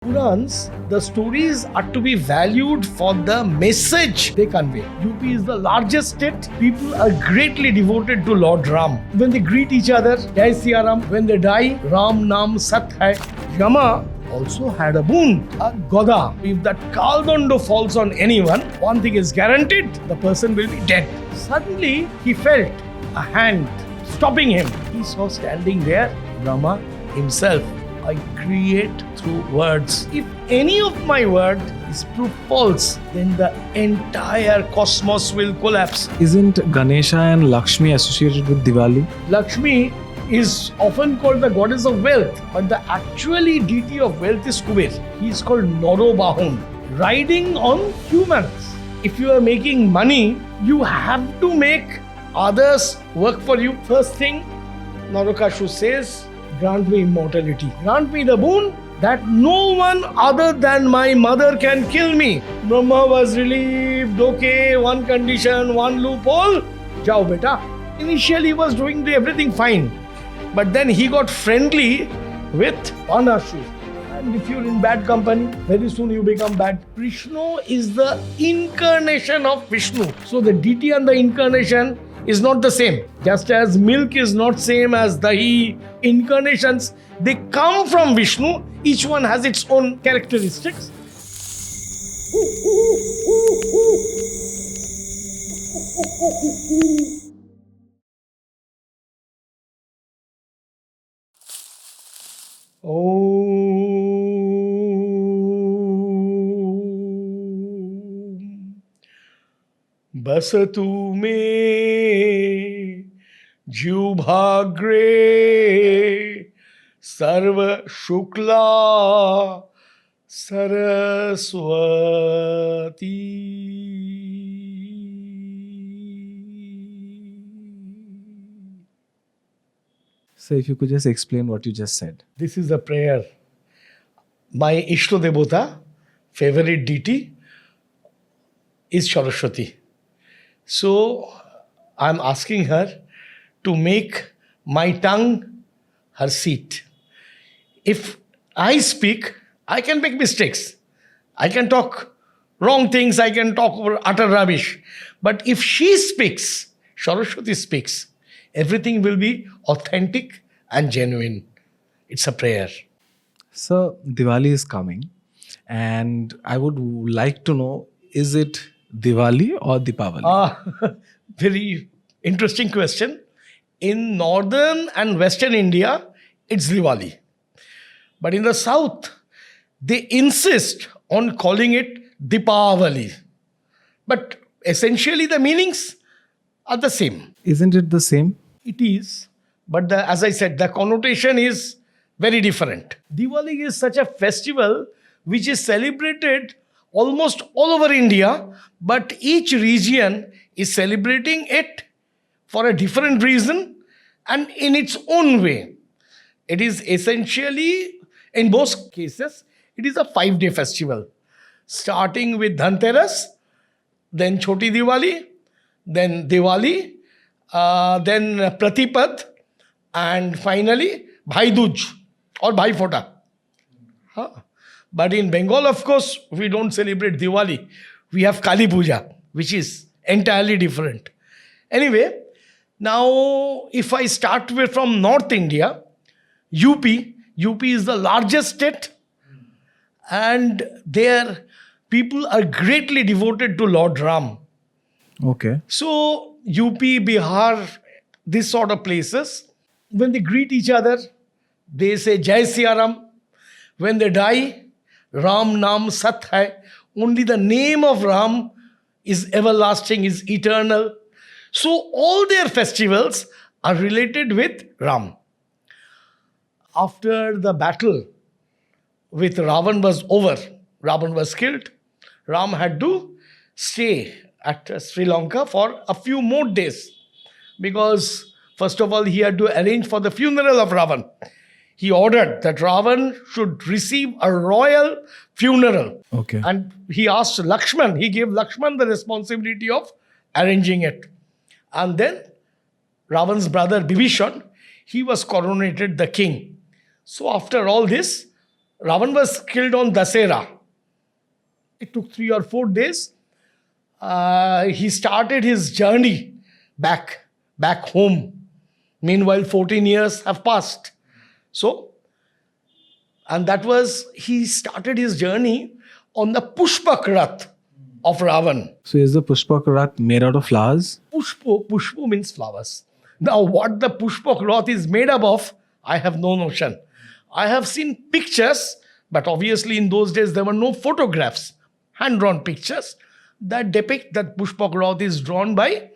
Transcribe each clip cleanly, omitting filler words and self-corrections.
Purans, the stories are to be valued for the message they convey. UP is the largest state. People are greatly devoted to Lord Ram. When they greet each other, Jai Siya Ram. When they die, Ram Naam Sat Hai. Yama also had a boon, a goda. If that kaldondo falls on anyone, one thing is guaranteed, the person will be dead. Suddenly, he felt a hand stopping him. He saw standing there Rama himself. I create through words. If any of my word is proof false, then the entire cosmos will collapse. Isn't Ganesha and Lakshmi associated with Diwali? Lakshmi is often called the goddess of wealth, but the actually deity of wealth is Kuber. He is called Narobahun, riding on humans. If you are making money, you have to make others work for you. First thing, Narakashu says, grant me immortality. Grant me the boon that no one other than my mother can kill me. Brahma was relieved. Okay, one condition, one loophole. Jao beta. Initially he was doing everything fine. But then he got friendly with Asur. And if you're in bad company, very soon you become bad. Krishna is the incarnation of Vishnu. So the deity and the incarnation is not the same. Just as milk is not same as dahi, incarnations, they come from Vishnu. Each one has its own characteristics. बसतु में जिह्वाग्रे सर्व Shukla Saraswati. So if you could just explain what you just said. This is a prayer. My Ishto Devota, favorite deity, is Saraswati. So I'm asking her to make my tongue her seat. If I speak, I can make mistakes. I can talk wrong things, I can talk utter rubbish. But if she speaks, Saraswati speaks, everything will be authentic and genuine. It's a prayer. So Diwali is coming and I would like to know, is it Diwali or Dipawali? Very interesting question. In northern and western India, it's Diwali. But in the south, they insist on calling it Dipawali. But essentially the meanings are the same. Isn't it the same? It is. But as I said, the connotation is very different. Diwali is such a festival which is celebrated almost all over India, but each region is celebrating it for a different reason and in its own way. It is essentially, in both cases, it is a 5-day festival, starting with Dhanteras, then Choti Diwali, then Diwali, then Pratipad, and finally Bhai Dooj or Bhaiphota. But in Bengal, of course, we don't celebrate Diwali. We have Kali Puja, which is entirely different. Anyway, now if I start with from North India, UP is the largest state, and there people are greatly devoted to Lord Ram. Okay. So UP, Bihar, this sort of places, when they greet each other, they say Jai Siya Ram. When they die, Ram Naam Sat Hai. Only the name of Ram is everlasting, is eternal. So all their festivals are related with Ram. After the battle with Ravan was over, Ravan was killed, Ram had to stay at Sri Lanka for a few more days. Because first of all, he had to arrange for the funeral of Ravan. He ordered that Ravan should receive a royal funeral. Okay. And he asked Lakshman, he gave Lakshman the responsibility of arranging it. And then Ravan's brother Bibhishan, he was coronated the king. So after all this, Ravan was killed on Dasera. It took 3 or 4 days. He started his journey back home. Meanwhile, 14 years have passed. So, and that was, he started his journey on the Pushpak Rath of Ravan. So is the Pushpak Rath made out of flowers? Pushpo means flowers. Now, what the Pushpak Rath is made up of, I have no notion. I have seen pictures, but obviously in those days there were no photographs, hand-drawn pictures that depict that Pushpak Rath is drawn by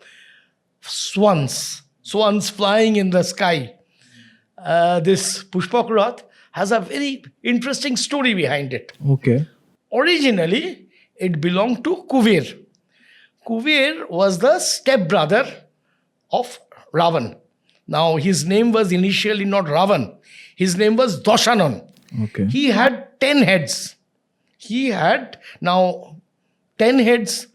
swans flying in the sky. This Pushpak Rath has a very interesting story behind it. Okay. Originally, it belonged to Kuber. Kuber was the stepbrother of Ravan. Now, his name was initially not Ravan. His name was Doshanan. Okay. He had 10 heads. He had, now, 10 heads.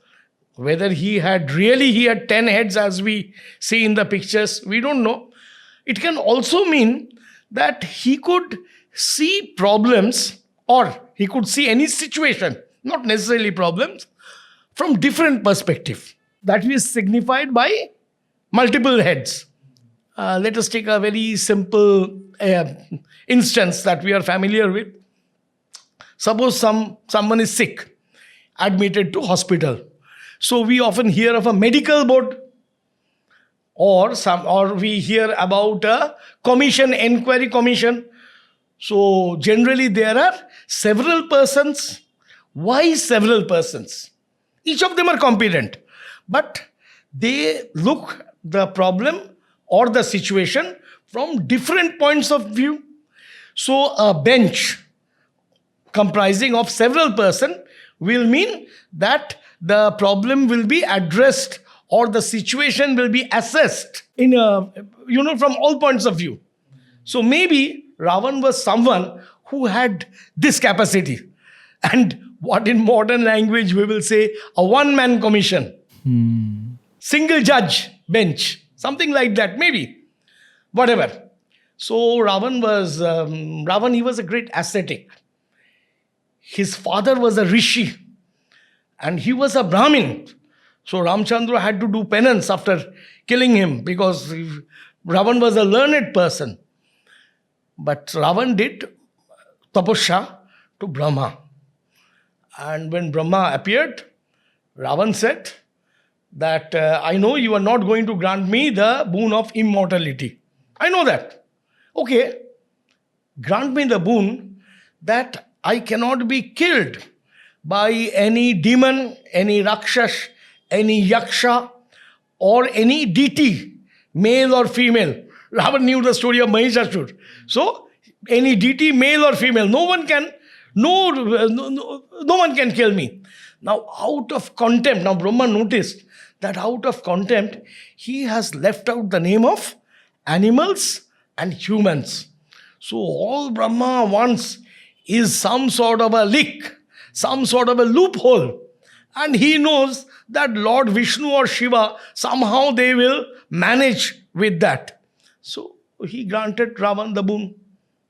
Whether he had 10 heads as we see in the pictures, we don't know. It can also mean that he could see problems, or he could see any situation, not necessarily problems, from different perspective. That is signified by multiple heads. Let us take a very simple instance that we are familiar with. Suppose someone is sick, admitted to hospital. So we often hear of a medical board, or we hear about a commission, inquiry commission. So generally there are several persons. Why several persons? Each of them are competent, but they look the problem or the situation from different points of view. So a bench comprising of several persons will mean that the problem will be addressed or the situation will be assessed in from all points of view. So maybe Ravan was someone who had this capacity, and what in modern language we will say a one-man commission, single judge bench, something like that, maybe, whatever. So Ravan, he was a great ascetic. His father was a rishi, and he was a Brahmin. So Ramchandra had to do penance after killing him, because Ravan was a learned person. But Ravan did tapasya to Brahma. And when Brahma appeared, Ravan said that I know you are not going to grant me the boon of immortality. I know that. Okay, grant me the boon that I cannot be killed by any demon, any Rakshas, any Yaksha, or any deity, male or female. Ravan knew the story of Mahishasur. So, any deity, male or female, no one can kill me. Now, out of contempt, now Brahma noticed that out of contempt, he has left out the name of animals and humans. So, all Brahma wants is some sort of a leak, some sort of a loophole. And he knows that Lord Vishnu or Shiva, somehow they will manage with that. So he granted Ravan the boon.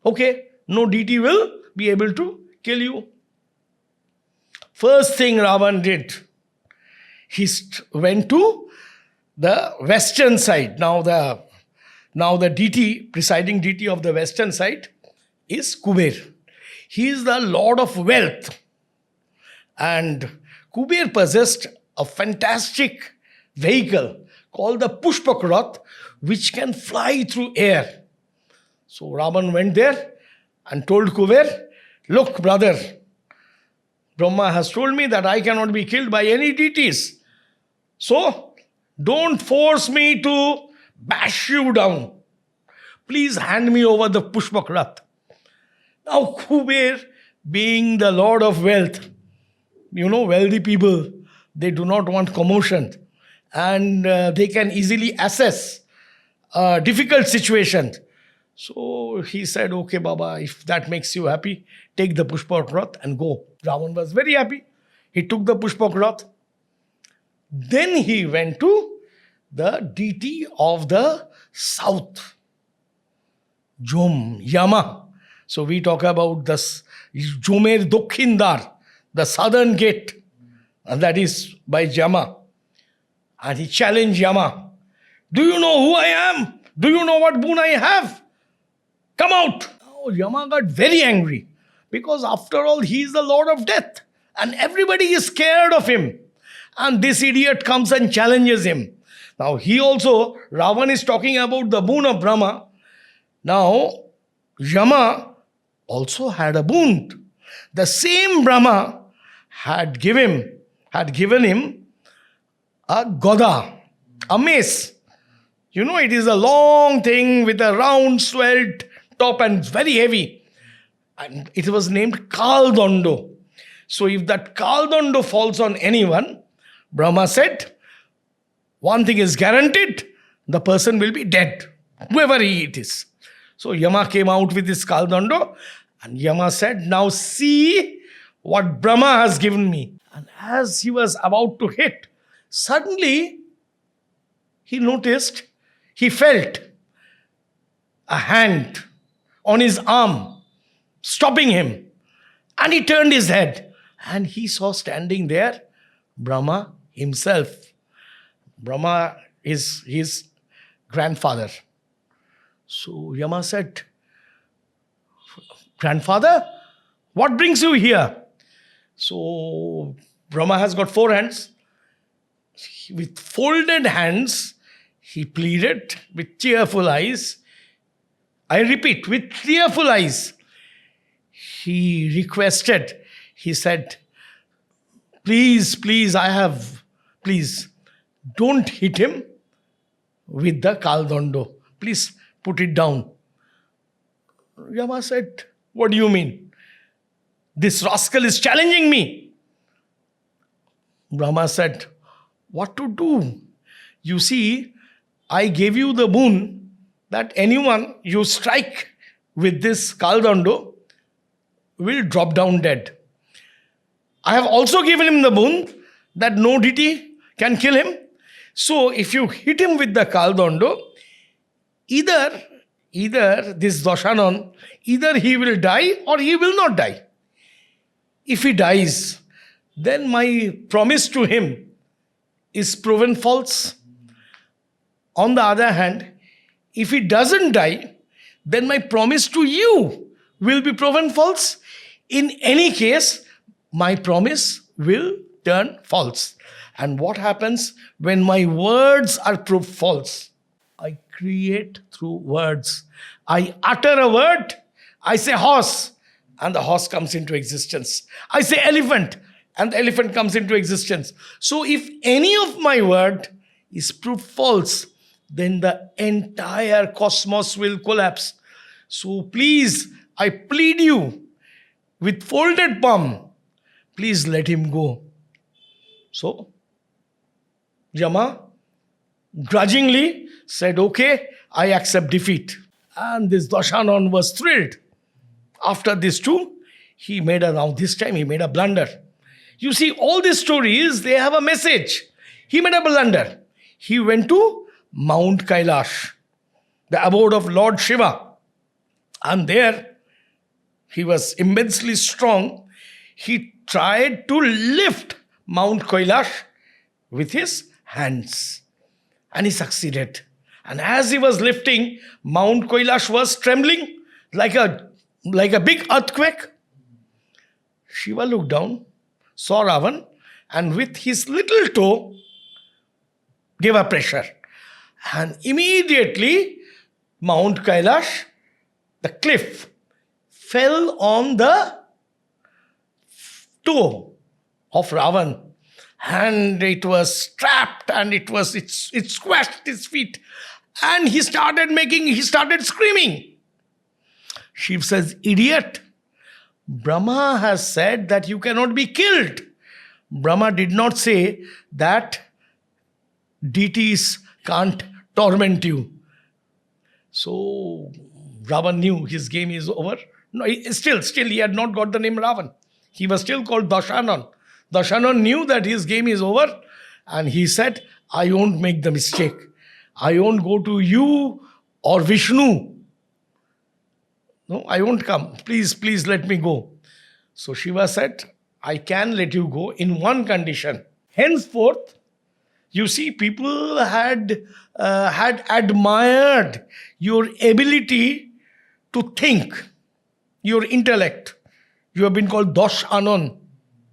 Okay, no deity will be able to kill you. First thing Ravan did, he went to the western side. Now the deity, presiding deity of the western side is Kuber. He is the lord of wealth. And Kuber possessed a fantastic vehicle called the Pushpak Rath, which can fly through air. So Ravan went there and told Kuber, look, brother, Brahma has told me that I cannot be killed by any deities. So don't force me to bash you down. Please hand me over the Pushpak Rath. Now Kuber, being the lord of wealth, wealthy people, they do not want commotion, and they can easily assess difficult situations. So he said, okay, Baba, if that makes you happy, take the Pushpak Rath and go. Ravan was very happy. He took the Pushpak Rath. Then he went to the deity of the south, Yama. So we talk about this Jomer Dokkhindar, the southern gate, and that is by Yama. And he challenged Yama. Do you know who I am? Do you know what boon I have? Come out. Oh, Yama got very angry because after all, he is the Lord of Death and everybody is scared of him. And this idiot comes and challenges him. Now, Ravan is talking about the boon of Brahma. Now, Yama also had a boon. The same Brahma had given him a goda, a mace. You know, it is a long thing with a round, swelled top and very heavy. And it was named Kaldondo. So if that Kaldondo falls on anyone, Brahma said, one thing is guaranteed, the person will be dead, whoever he it is. So Yama came out with his Kaldondo and Yama said, now see what Brahma has given me. And as he was about to hit, suddenly he felt a hand on his arm stopping him. And he turned his head and he saw standing there Brahma himself. Brahma is his grandfather. So Yama said, grandfather, what brings you here? So Brahma has got 4 hands. With folded hands, he pleaded with tearful eyes. I repeat, with tearful eyes, he requested, he said, please, don't hit him with the Kaldondo. Please put it down. Yama said, what do you mean? This rascal is challenging me. Brahma said, what to do? You see, I gave you the boon that anyone you strike with this Kaldondo will drop down dead. I have also given him the boon that no deity can kill him. So if you hit him with the Kaldondo, either this Doshanan, either he will die or he will not die. If he dies, then my promise to him is proven false. On the other hand, if he doesn't die, then my promise to you will be proven false. In any case, my promise will turn false. And what happens when my words are proved false? I create through words. I utter a word, I say horse, and the horse comes into existence. I say elephant, and the elephant comes into existence. So if any of my word is proved false, then the entire cosmos will collapse. So please, I plead you with folded palm, please let him go. So Yama grudgingly said, okay, I accept defeat. And this Dashanan was thrilled. After this too, he made a blunder. You see, all these stories, they have a message. He made a blunder. He went to Mount Kailash, the abode of Lord Shiva. And there, he was immensely strong. He tried to lift Mount Kailash with his hands. And he succeeded. And as he was lifting, Mount Kailash was trembling like a big earthquake. Shiva looked down, saw Ravan, and with his little toe, gave a pressure. And immediately, Mount Kailash, the cliff, fell on the toe of Ravan. And it was trapped and it squashed his feet. And he started screaming. Shiva says, idiot, Brahma has said that you cannot be killed. Brahma did not say that deities can't torment you. So Ravan knew his game is over. No, still he had not got the name Ravan. He was still called Dashanan. Dashanan knew that his game is over and he said, I won't make the mistake. I won't go to you or Vishnu. No, I won't come. Please, please let me go. So Shiva said, I can let you go in one condition. Henceforth, you see, people had admired your ability to think, your intellect. You have been called Dosh Anon,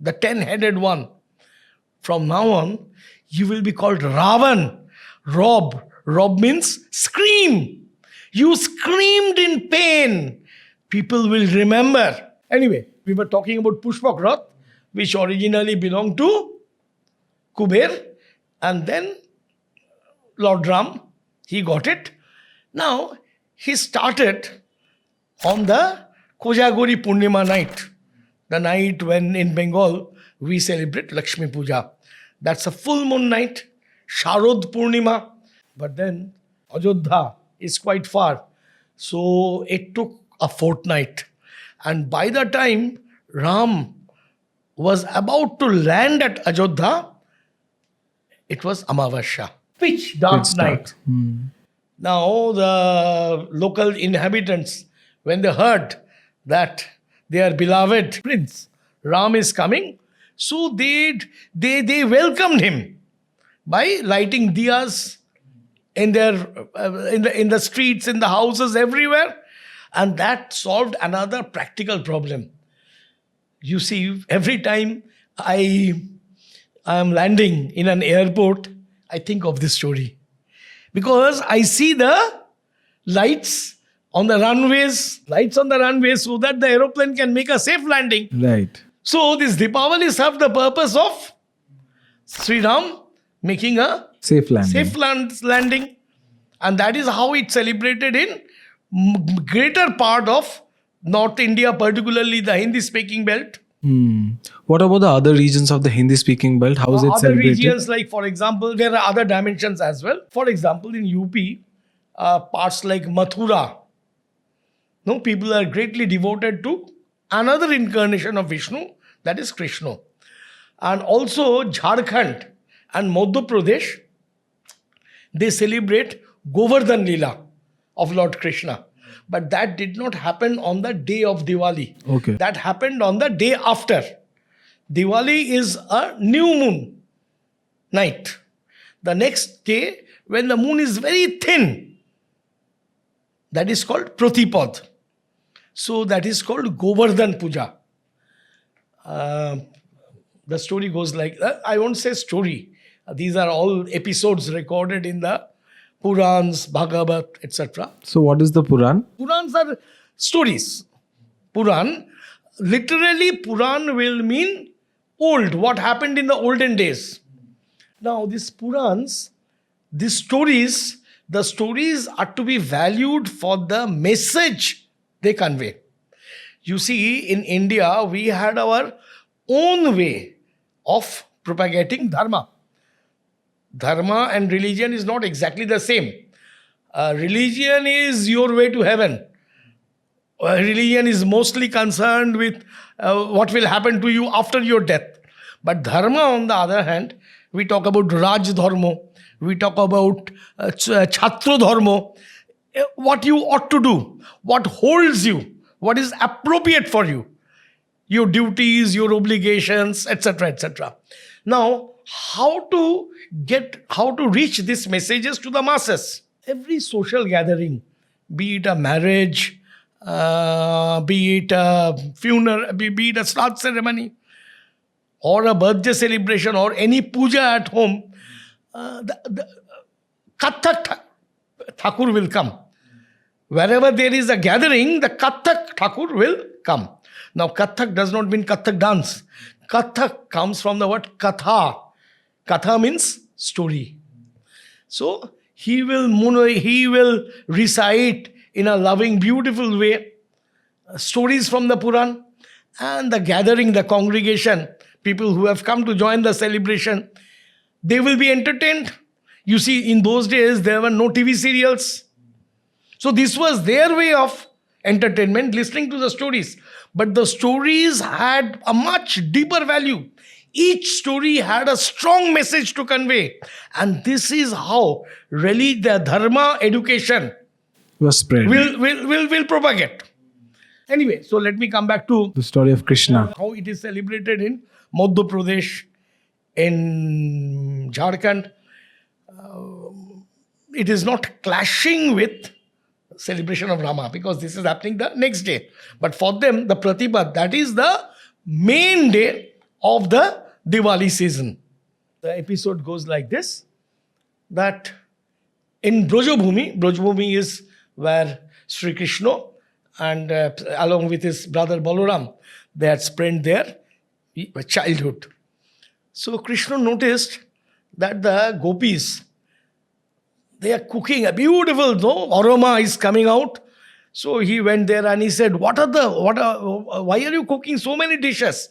the 10-headed one. From now on, you will be called Ravan, Rob. Rob means scream. You screamed in pain. People will remember. Anyway, we were talking about Pushpak Rath, which originally belonged to Kuber, and then Lord Ram, he got it. Now, he started on the Kojagori Purnima night, the night when in Bengal we celebrate Lakshmi Puja. That's a full moon night, Sharad Purnima. But then Ajodha is quite far. So it took a fortnight. And by the time Ram was about to land at Ajodha, it was Amavasya, pitch dark Pitch dark. night. Now the local inhabitants, when they heard that their beloved prince Ram is coming, so they welcomed him by lighting diyas in the streets, in the houses, everywhere, and that solved another practical problem. You see, every time I am landing in an airport, I think of this story. Because I see the lights on the runways so that the aeroplane can make a safe landing. Right. So this Dipawali served the purpose of Sri Ram making a Safe landing. safe landing. And that is how it's celebrated in greater part of North India, particularly the Hindi-speaking belt. What about the other regions of the Hindi-speaking belt? How is it Other celebrated? regions, like for example, there are other dimensions as well. For example, in UP, parts like Mathura, no, people are greatly devoted to another incarnation of Vishnu, that is Krishna. And also Jharkhand and Madhya Pradesh, they celebrate Govardhan Leela of Lord Krishna. But that did not happen on the day of Diwali. Okay. That happened on the day after. Diwali is a new moon night. The next day, when the moon is very thin, that is called Pratipad. So that is called Govardhan Puja. The story goes like, I won't say story. These are all episodes recorded in the Purans, Bhagavat, etc. So what is the Puran? Purans are stories. Puran, literally Puran will mean old, what happened in the olden days. Now these Purans, the stories are to be valued for the message they convey. You see, in India, we had our own way of propagating dharma. Dharma and religion is not exactly the same. Religion is your way to heaven. Religion is mostly concerned with what will happen to you after your death. But dharma, on the other hand, we talk about Raj Dharma, we talk about Chhatra Dharma, what you ought to do, what holds you, what is appropriate for you, your duties, your obligations, etc., etc. Now, how to reach these messages to the masses? Every social gathering, be it a marriage, be it a funeral, be it a Shraddh ceremony, or a birthday celebration, or any puja at home, the Kathak Thakur will come. Wherever there is a gathering, the Kathak Thakur will come. Now, Kathak does not mean Kathak dance. Kathak comes from the word Katha. Katha means story. So, he will recite in a loving, beautiful way stories from the Puran, and the gathering, the congregation, people who have come to join the celebration, they will be entertained. You see, in those days, there were no TV serials. So this was their way of entertainment, listening to the stories. But the stories had a much deeper value. Each story had a strong message to convey. And this is how really the dharma education Was spread. will propagate. Anyway, so let me come back to The story of Krishna. how it is celebrated in Madhya Pradesh, in Jharkhand. It is not clashing with celebration of Rama because this is happening the next day. But for them, the Pratipad, that is the main day of the Diwali season. The episode goes like this, that in Brajabhumi is where Sri Krishna and along with his brother Balaram, they had spent their childhood. So Krishna noticed that the gopis, they are cooking a beautiful, aroma is coming out. So he went there and he said, why are you cooking so many dishes?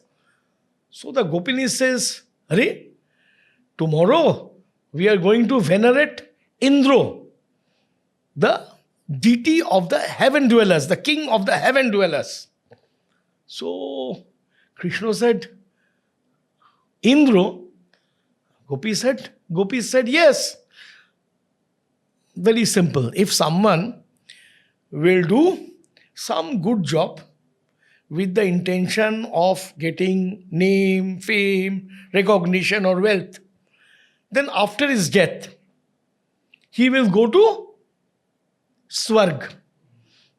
So the Gopini says, Hare, tomorrow we are going to venerate Indra, the deity of the heaven dwellers, the king of the heaven dwellers. So Krishna said, Indra? Gopi said, yes. Very simple. If someone will do some good job with the intention of getting name, fame, recognition or wealth, then after his death, he will go to Swarg.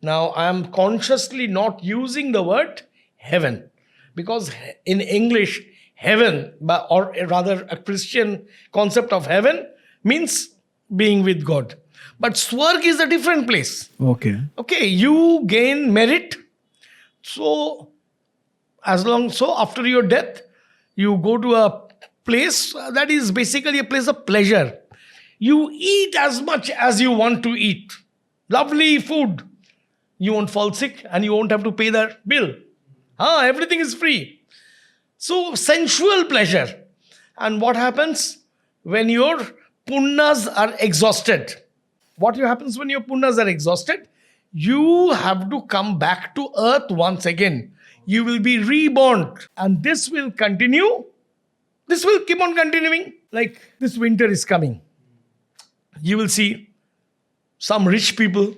Now, I am consciously not using the word heaven because in English, heaven, or rather a Christian concept of heaven, means being with God. But Swarg is a different place. Okay. Okay, you gain merit. So, after your death, you go to a place that is basically a place of pleasure. You eat as much as you want to eat. Lovely food. You won't fall sick and you won't have to pay the bill. Everything is free. So, sensual pleasure. And what happens when your punnas are exhausted? What happens when your punnas are exhausted? You have to come back to earth once again. You will be reborn. And this will continue. This will keep on continuing. Like this winter is coming. You will see some rich people.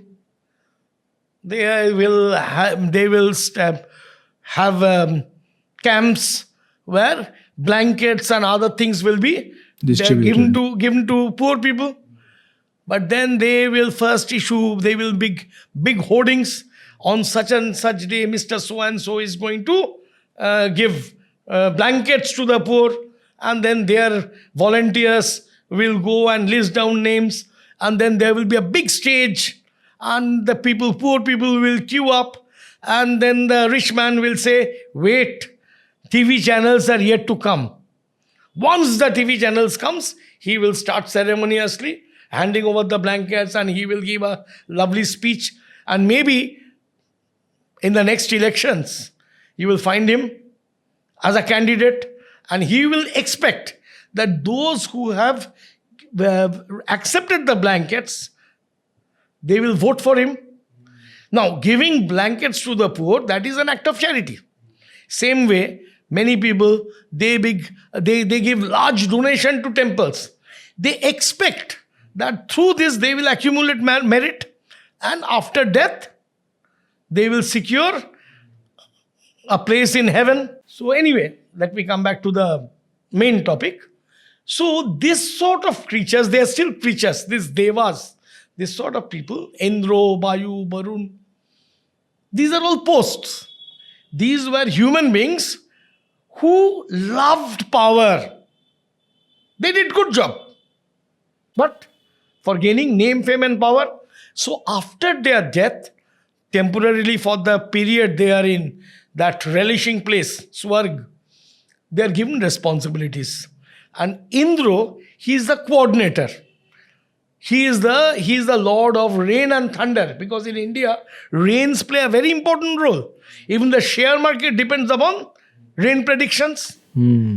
They will have camps where blankets and other things will be Distributed. given to poor people. But then they will big hoardings on such and such day, Mr. So-and-so is going to give blankets to the poor. And then their volunteers will go and list down names. And then there will be a big stage. And the poor people will queue up. And then the rich man will say, wait, TV channels are yet to come. Once the TV channels comes, he will start ceremoniously handing over the blankets and he will give a lovely speech. And maybe in the next elections, you will find him as a candidate and he will expect that those who have accepted the blankets, they will vote for him. Now, giving blankets to the poor, that is an act of charity. Same way, many people, they give large donation to temples. They expect that through this they will accumulate merit and after death they will secure a place in heaven. So anyway, let me come back to the main topic. So this sort of creatures, they are still creatures, these devas, this sort of people, Indra, Vayu, Varun, these are all posts. These were human beings who loved power. They did good job. But for gaining name, fame and power. So after their death, temporarily for the period they are in that relishing place, Swarg, they are given responsibilities. And Indra, he is the coordinator. He is the lord of rain and thunder because in India, rains play a very important role. Even the share market depends upon rain predictions.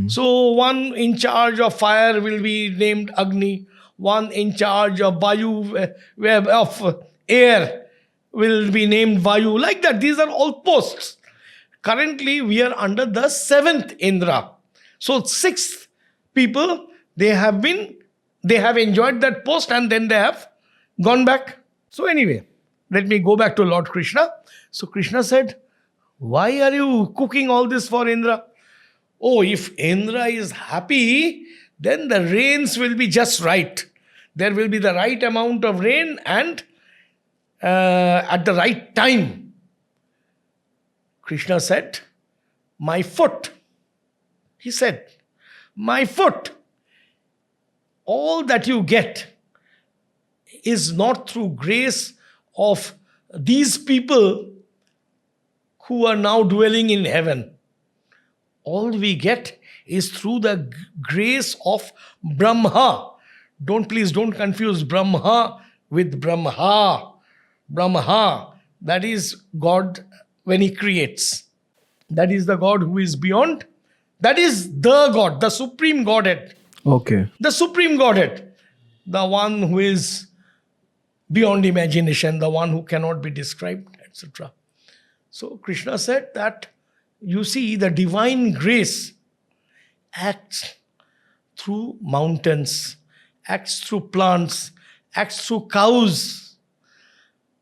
So one in charge of fire will be named Agni. One in charge of Vayu, of air will be named Vayu. Like that, these are all posts. Currently, we are under the 7th Indra. So 6th people, they have enjoyed that post and then they have gone back. So anyway, let me go back to Lord Krishna. So Krishna said, Why are you cooking all this for Indra? Oh, if Indra is happy, then the rains will be just right. There will be the right amount of rain and at the right time. Krishna said, my foot. He said, my foot. All that you get is not through grace of these people who are now dwelling in heaven. All we get is through the grace of Brahma. Please don't confuse Brahma with Brahma. Brahma, that is God when He creates. That is the God who is beyond. That is the God, the Supreme Godhead. Okay. The Supreme Godhead. The one who is beyond imagination, the one who cannot be described, etc. So Krishna said that, you see, the divine grace acts through mountains, acts through plants, acts through cows.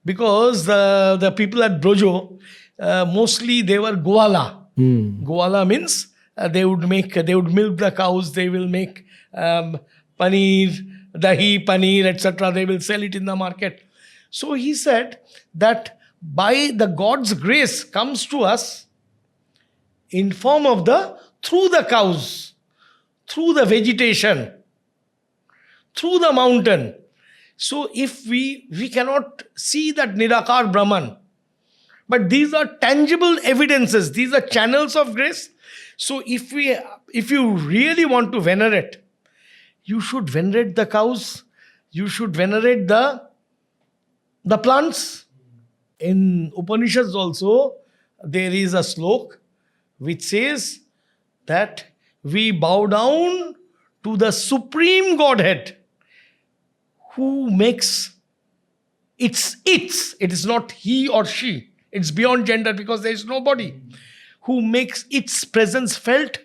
Because the people at Brojo, mostly they were Goala. Goala means they would milk the cows, they will make paneer, dahi, paneer, etc. They will sell it in the market. So he said that by the God's grace comes to us in form of through the cows, through the vegetation, through the mountain. So if we cannot see that Nirakar Brahman, but these are tangible evidences, these are channels of grace. So if you really want to venerate, you should venerate the cows, you should venerate the plants. In Upanishads also, there is a slok which says that we bow down to the Supreme Godhead who makes it is not he or she, it's beyond gender because there is nobody, who makes its presence felt.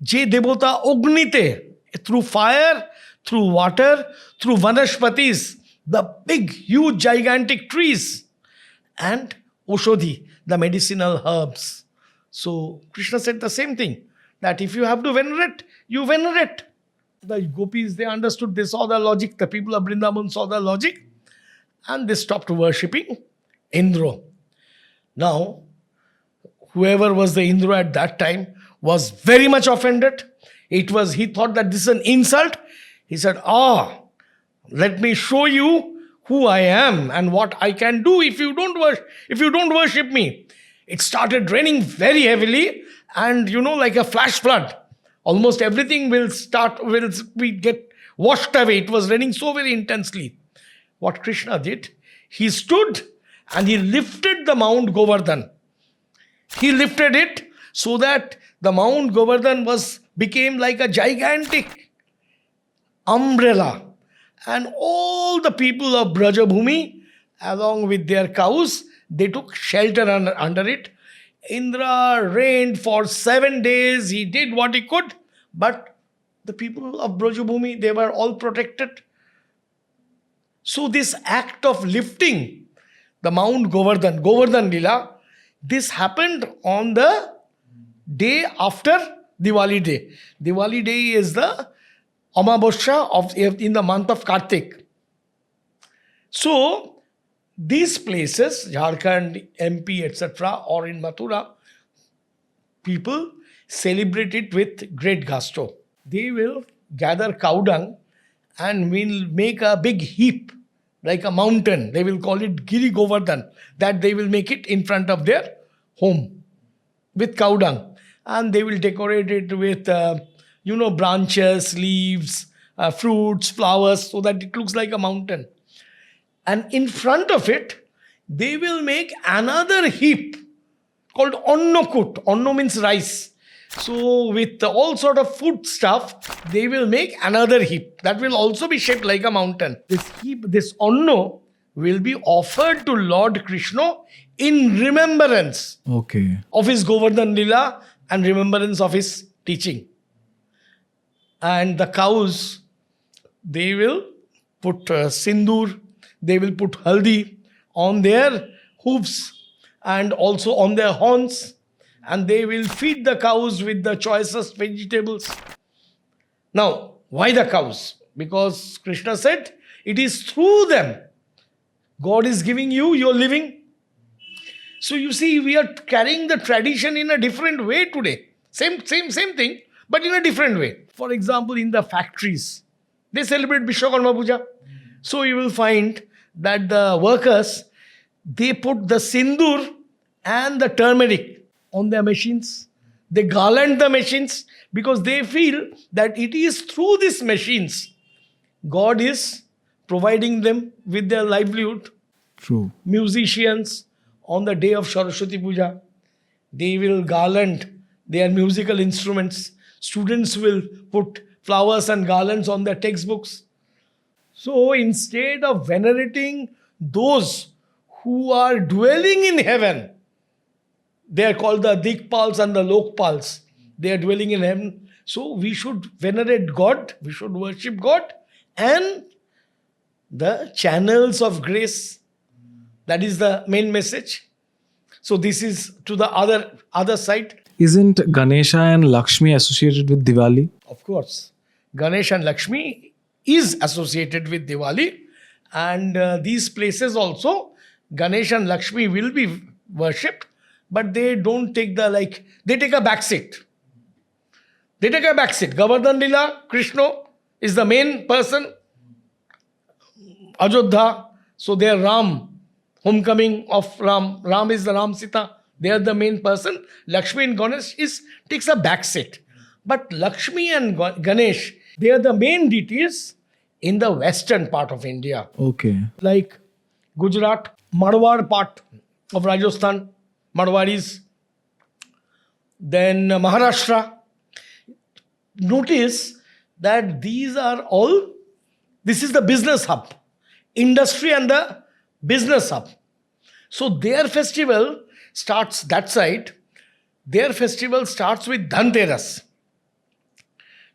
Je Devota Ognite, through fire, through water, through Vanashpatis, the big, huge, gigantic trees, and Oshodhi, the medicinal herbs. So Krishna said the same thing, that if you have to venerate, you venerate. The gopis, they understood, they saw the logic, the people of Vrindavan saw the logic, and they stopped worshipping Indra. Now, whoever was the Indra at that time was very much offended. He thought that this is an insult. He said, let me show you who I am and what I can do if you don't worship me. It started raining very heavily, and like a flash flood. Almost everything will get washed away. It was raining so very intensely. What Krishna did, he stood and he lifted the Mount Govardhan. He lifted it so that the Mount Govardhan became like a gigantic umbrella. And all the people of Brajabhumi, along with their cows, they took shelter under it. Indra reigned for 7 days. He did what he could. But the people of Brajabhumi, they were all protected. So this act of lifting the Mount Govardhan Lila, this happened on the day after Diwali day. Diwali day is the Amavasya in the month of Kartik. So these places, Jharkhand, MP, etc., or in Mathura, people celebrate it with great gusto. They will gather cow dung and will make a big heap, like a mountain. They will call it Giri Govardhan, that they will make it in front of their home with cow dung. And they will decorate it with, branches, leaves, fruits, flowers, so that it looks like a mountain. And in front of it, they will make another heap called Onnokut. Onno means rice. So with all sort of food stuff, they will make another heap that will also be shaped like a mountain. This heap, this Onno, will be offered to Lord Krishna in remembrance of his Govardhan Lila and remembrance of his teaching. And the cows, they will put sindoor, they will put haldi on their hooves, and also on their horns, and they will feed the cows with the choicest vegetables. Now, why the cows? Because Krishna said, it is through them God is giving you your living. So you see, we are carrying the tradition in a different way today. Same thing, but in a different way. For example, in the factories, they celebrate Vishwakarma Puja. So you will find that the workers, they put the sindoor and the turmeric on their machines. They garland the machines because they feel that it is through these machines God is providing them with their livelihood. True. Musicians, on the day of Saraswati Puja, they will garland their musical instruments. Students will put flowers and garlands on their textbooks. So instead of venerating those who are dwelling in heaven, they are called the Dikpals and the Lokpals. They are dwelling in heaven. So we should venerate God, we should worship God and the channels of grace. That is the main message. So this is to the other side. Isn't Ganesha and Lakshmi associated with Diwali? Of course, Ganesh and Lakshmi is associated with Diwali, and these places also, Ganesh and Lakshmi will be worshipped, but they don't take they take a back seat. They take a back seat. Govardhan Lila, Krishna is the main person. Ajodha, so they are Ram, homecoming of Ram. Ram is the Ram Sita. They are the main person. Lakshmi and Ganesh takes a back seat. But Lakshmi and Ganesh, they are the main deities in the western part of India. Okay. Like Gujarat, Marwar part of Rajasthan, Marwaris. Then Maharashtra. Notice that this is the business hub. Industry and the business hub. So their festival starts that side. Their festival starts with Dhanteras.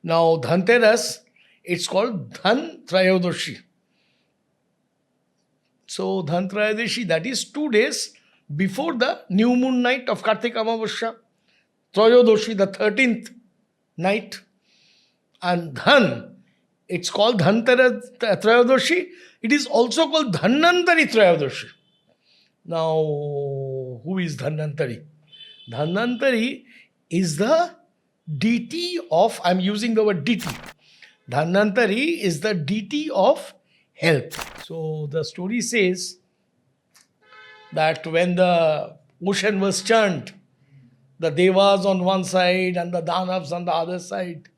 Now Dhanteras, it's called Dhan Trayodashi. So Dhan Trayodashi, that is 2 days before the new moon night of Kartika Amavasya. Trayodashi, the 13th night. And Dhan, it's called Dhanteras Trayodashi. It is also called Dhanantari Trayodashi. Now, who is Dhanantari? Dhanantari is the deity of, I'm using the word deity. Dhanantari is the deity of health. So the story says that when the ocean was churned, the Devas on one side and the Danavs on the other side.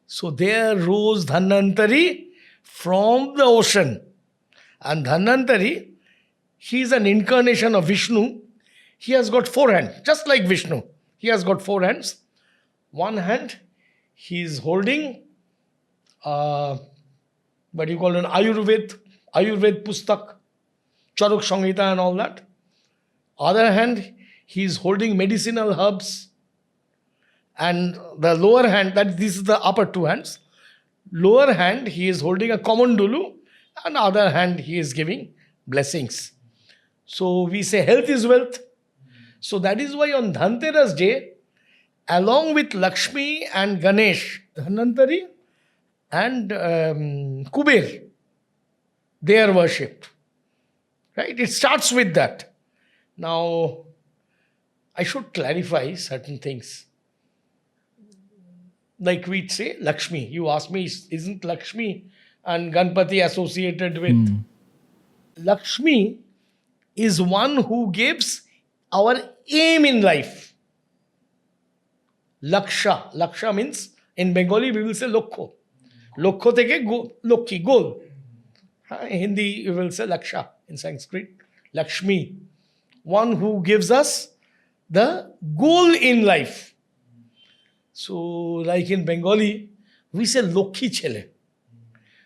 So there rose Dhanantari from the ocean. And Dhanantari, he is an incarnation of Vishnu. He has got 4 hands, just like Vishnu. He has got 4 hands. One hand, he is holding what you call an Ayurved Pustak, Charuk Samhita and all that. Other hand, he is holding medicinal herbs. And the lower hand, this is the upper 2 hands. Lower hand, he is holding a Kamandulu, and other hand, he is giving blessings. So we say health is wealth. So that is why on Dhanteras day, along with Lakshmi and Ganesh, Dhanantari and Kuber, they are worshipped. Right? It starts with that. Now, I should clarify certain things. Like we say, Lakshmi. You ask me, isn't Lakshmi and Ganpati associated with? Lakshmi is one who gives our aim in life. Laksha. Laksha means, in Bengali we will say Lokho. Lokho teke Lokhi, goal. In Hindi we will say Laksha. In Sanskrit, Lakshmi. One who gives us the goal in life. So, like in Bengali, we say Lokhi Chele.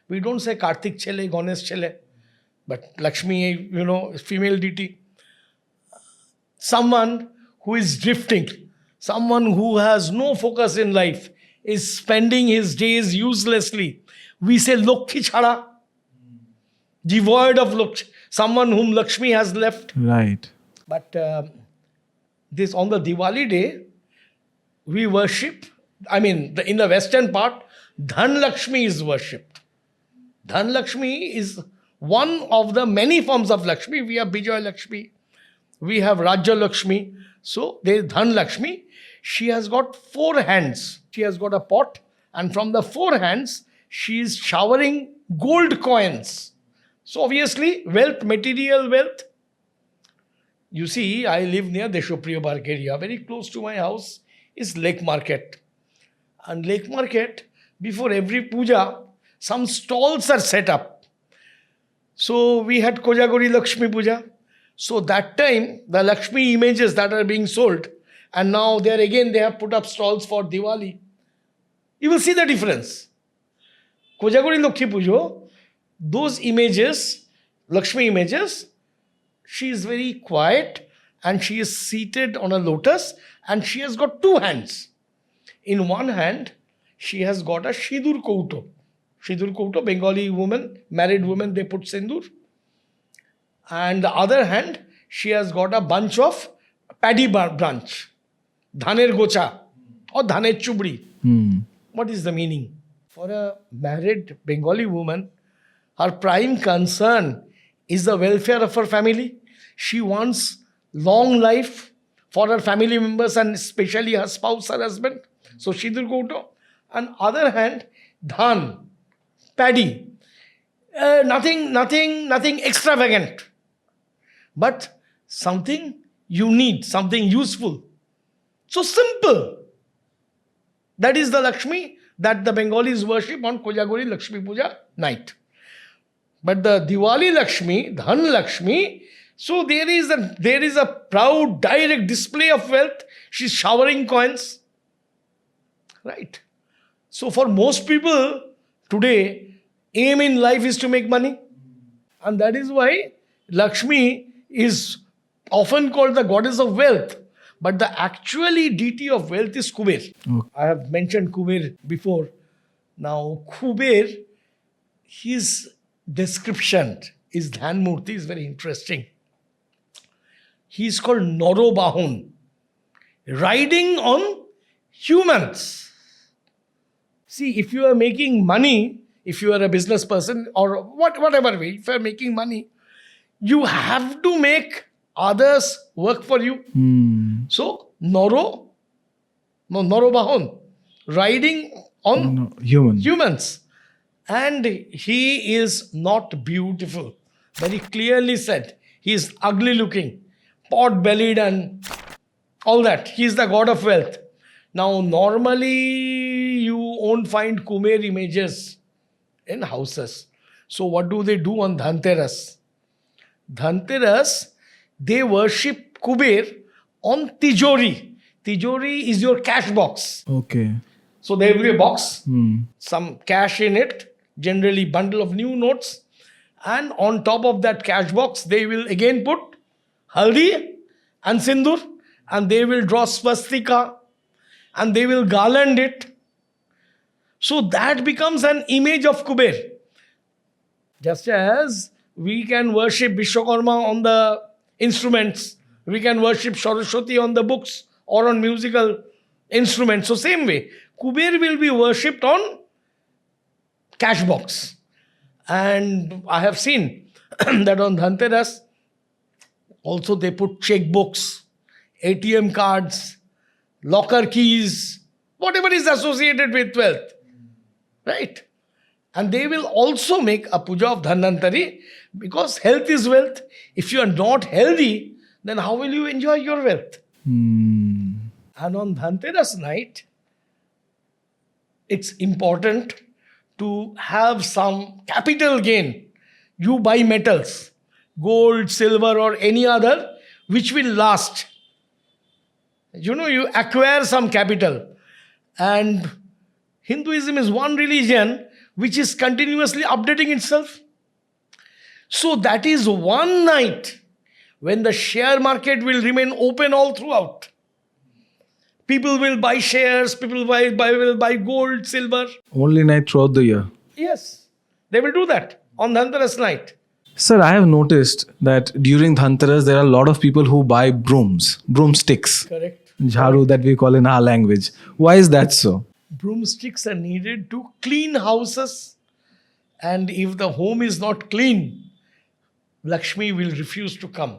We don't say Kartik Chele, Ganesh Chele. But Lakshmi, female deity. Someone who is drifting, someone who has no focus in life, is spending his days uselessly. We say Lokhi Chhada, devoid of Lokhi. Someone whom Lakshmi has left. Right. But this on the Diwali day, we worship. I mean, in the western part, Dhan Lakshmi is worshipped. Dhan Lakshmi is one of the many forms of Lakshmi. We have Bijay Lakshmi, we have Rajya Lakshmi. So there is Dhan Lakshmi. She has got four hands. She has got a pot, and from the four hands, she is showering gold coins. So obviously, wealth, material wealth. You see, I live near Deshopriya Park area. Very close to my house is Lake Market. And Lake Market, before every puja, some stalls are set up. So we had Kojagori Lakshmi Puja. So that time, the Lakshmi images that are being sold, and now there again they have put up stalls for Diwali. You will see the difference. Kojagori Lakshmi Puja, those images, Lakshmi images, she is very quiet and she is seated on a lotus and she has got two hands. In one hand, she has got a Shidur Kouto. Shidur Kouto, Bengali woman, married woman, they put sindur. And the other hand, she has got a bunch of paddy branch. Dhaner Gocha or Dhaner Chubri. What is the meaning? For a married Bengali woman, her prime concern is the welfare of her family. She wants long life for her family members and especially her spouse, her husband. So Shidur Kouto. On other hand, Dhan, paddy. Nothing extravagant. But something you need, something useful. So simple. That is the Lakshmi that the Bengalis worship on Kojagori Lakshmi Puja night. But the Diwali Lakshmi, Dhan Lakshmi, so there is a proud direct display of wealth. She's showering coins. Right. So for most people today, aim in life is to make money. And that is why Lakshmi is often called the goddess of wealth. But the actually deity of wealth is Kuber. Okay. I have mentioned Kuber before. Now, Kuber, his description, his Dhyan Murti is very interesting. He is called Narobahun, riding on humans. See, if you are making money, if you are a business person or whatever way, if you are making money, you have to make others work for you. So, Narobahun, riding on humans. And he is not beautiful. Very clearly said. He is ugly looking, pot-bellied and all that. He is the god of wealth. Now, normally you won't find Kuber images in houses. So what do they do on Dhanteras? Dhanteras, they worship Kuber on Tijori. Tijori is your cash box. Okay. So there will be a box, some cash in it, generally bundle of new notes. And on top of that cash box, they will again put haldi and sindur. And they will draw swastika. And they will garland it. So that becomes an image of Kuber. Just as we can worship Vishwakarma on the instruments, we can worship Saraswati on the books or on musical instruments. So same way, Kuber will be worshipped on cash box. And I have seen that on Dhanteras, also they put checkbooks, ATM cards, locker keys, whatever is associated with wealth. Right? And they will also make a puja of Dhanvantari because health is wealth. If you are not healthy, then how will you enjoy your wealth? And on Dhanteras night, it's important to have some capital gain. You buy metals, gold, silver or any other which will last. You acquire some capital. And Hinduism is one religion which is continuously updating itself. So that is one night when the share market will remain open all throughout. People will buy shares, people will buy gold, silver. Only night throughout the year. Yes, they will do that on Dhanteras night. Sir, I have noticed that during Dhanteras, there are a lot of people who buy broomsticks, Correct. jharu that we call in our language. Why is that so? Broomsticks are needed to clean houses, and if the home is not clean, Lakshmi will refuse to come.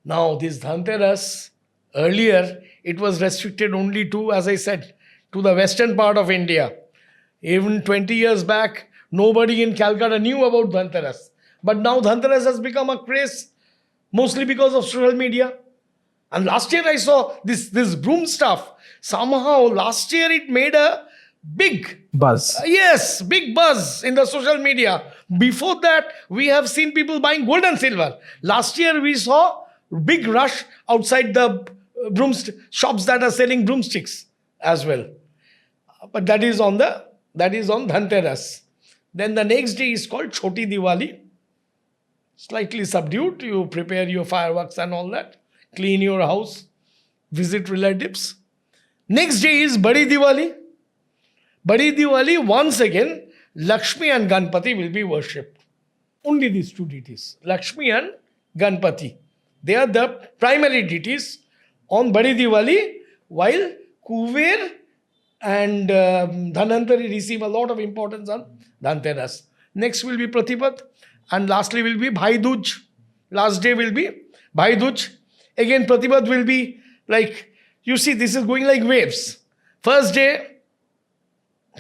Now, this Dhanteras, earlier, it was restricted only to, as I said, to the western part of India. Even 20 years back, nobody in Calcutta knew about Dhanteras. But now Dhanteras has become a craze, mostly because of social media. And last year I saw this broom stuff. Somehow last year it made a big Buzz. yes, big buzz in the social media. Before that, we have seen people buying gold and silver. Last year we saw big rush outside the shops that are selling broomsticks as well. But that is on Dhanteras. Then the next day is called Choti Diwali. Slightly subdued. You prepare your fireworks and all that. Clean your house. Visit relatives. Next day is Badi Diwali. Badi Diwali, once again, Lakshmi and Ganpati will be worshipped. Only these two deities, Lakshmi and Ganpati. They are the primary deities on Badi Diwali, while Kuber and Dhanantari receive a lot of importance on Dhanteras. Next will be Pratipad, and lastly will be Bhai Dooj. Last day will be Bhai Dooj. Again, Pratipad will be like, you see, this is going like waves. First day,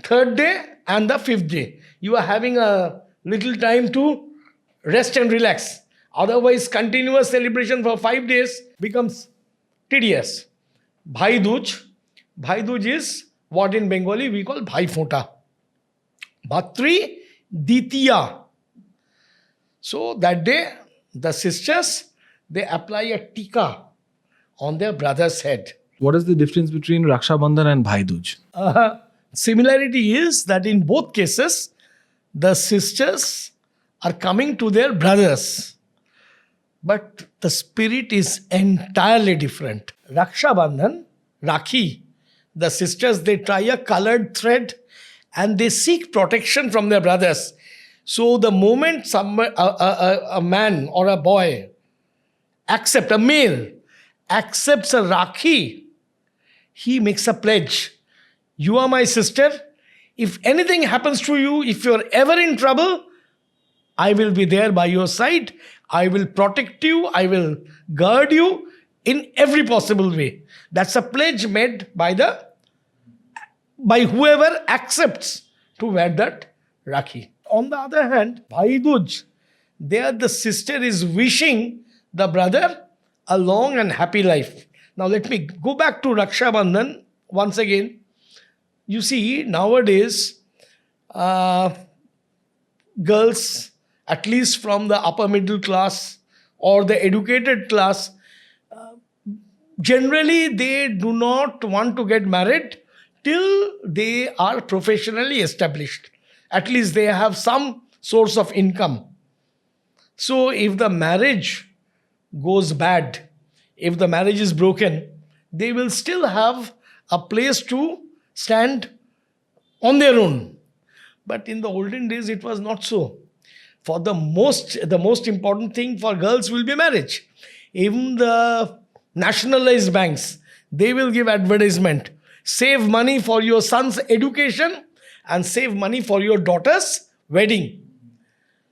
third day, and the fifth day. You are having a little time to rest and relax. Otherwise, continuous celebration for 5 days becomes tedious. Bhai Dooj. Bhai Dooj is what in Bengali we call Bhaiphota. Bhatri Ditya. So that day, the sisters, they apply a tika on their brother's head. What is the difference between Raksha Bandhan and Bhai Dooj? Similarity is that in both cases, the sisters are coming to their brothers. But the spirit is entirely different. Raksha Bandhan, Rakhi, the sisters, they tie a colored thread and they seek protection from their brothers. So the moment a man or a boy a male accepts a Rakhi, he makes a pledge. You are my sister. If anything happens to you, if you're ever in trouble, I will be there by your side. I will protect you. I will guard you in every possible way. That's a pledge made by whoever accepts to wear that Rakhi. On the other hand, Bhai Dooj, there the sister is wishing the brother a long and happy life. Now let me go back to Raksha Bandhan once again. You see, nowadays, girls, at least from the upper middle class or the educated class, generally they do not want to get married till they are professionally established. At least they have some source of income. So if the marriage goes bad, if the marriage is broken, they will still have a place to stand on their own. But in the olden days, it was not so. For the most important thing for girls will be marriage. Even the nationalized banks, they will give advertisement. Save money for your son's education and save money for your daughter's wedding.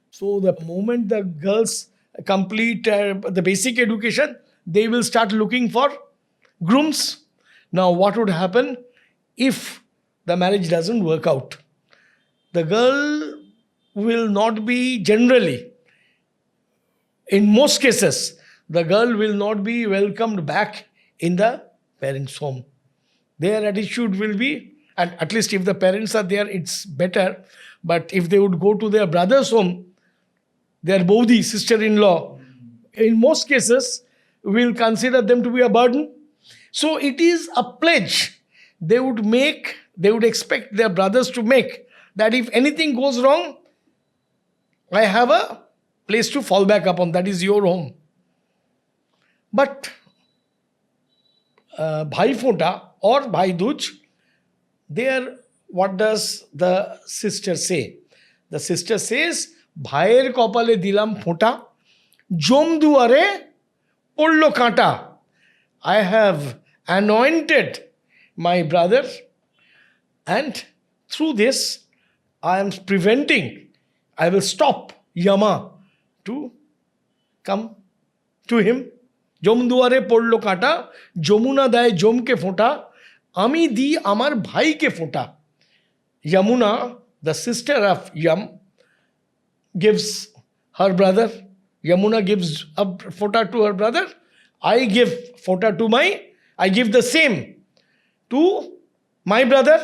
So the moment the girls complete the basic education, they will start looking for grooms. Now what would happen if the marriage doesn't work out? The girl will not be generally, in most cases, the girl will not be welcomed back in the parents' home. Their attitude will be, and at least if the parents are there, it's better. But if they would go to their brother's home, their Bodhi, sister-in-law, in most cases, will consider them to be a burden. So it is a pledge they would expect their brothers to make, that if anything goes wrong, I have a place to fall back upon, that is your home. But Bhaiphota or Bhai Dooj, there what does the sister say? The sister says, ভাইয়ের কপালে দিলাম ফোঁটা, জম দুয়ারে পড়ল কাঁটা। I have anointed my brother, and through this I am preventing, I will stop Yama to come to him. জম দুয়ারে পড়ল কাঁটা, যমুনা দেয় জমকে ফোঁটা, আমি দিই আমার ভাইকে ফোঁটা। Yamuna, the sister of Yam, gives her brother. Yamuna gives a fota to her brother. I give fota to I give the same to my brother.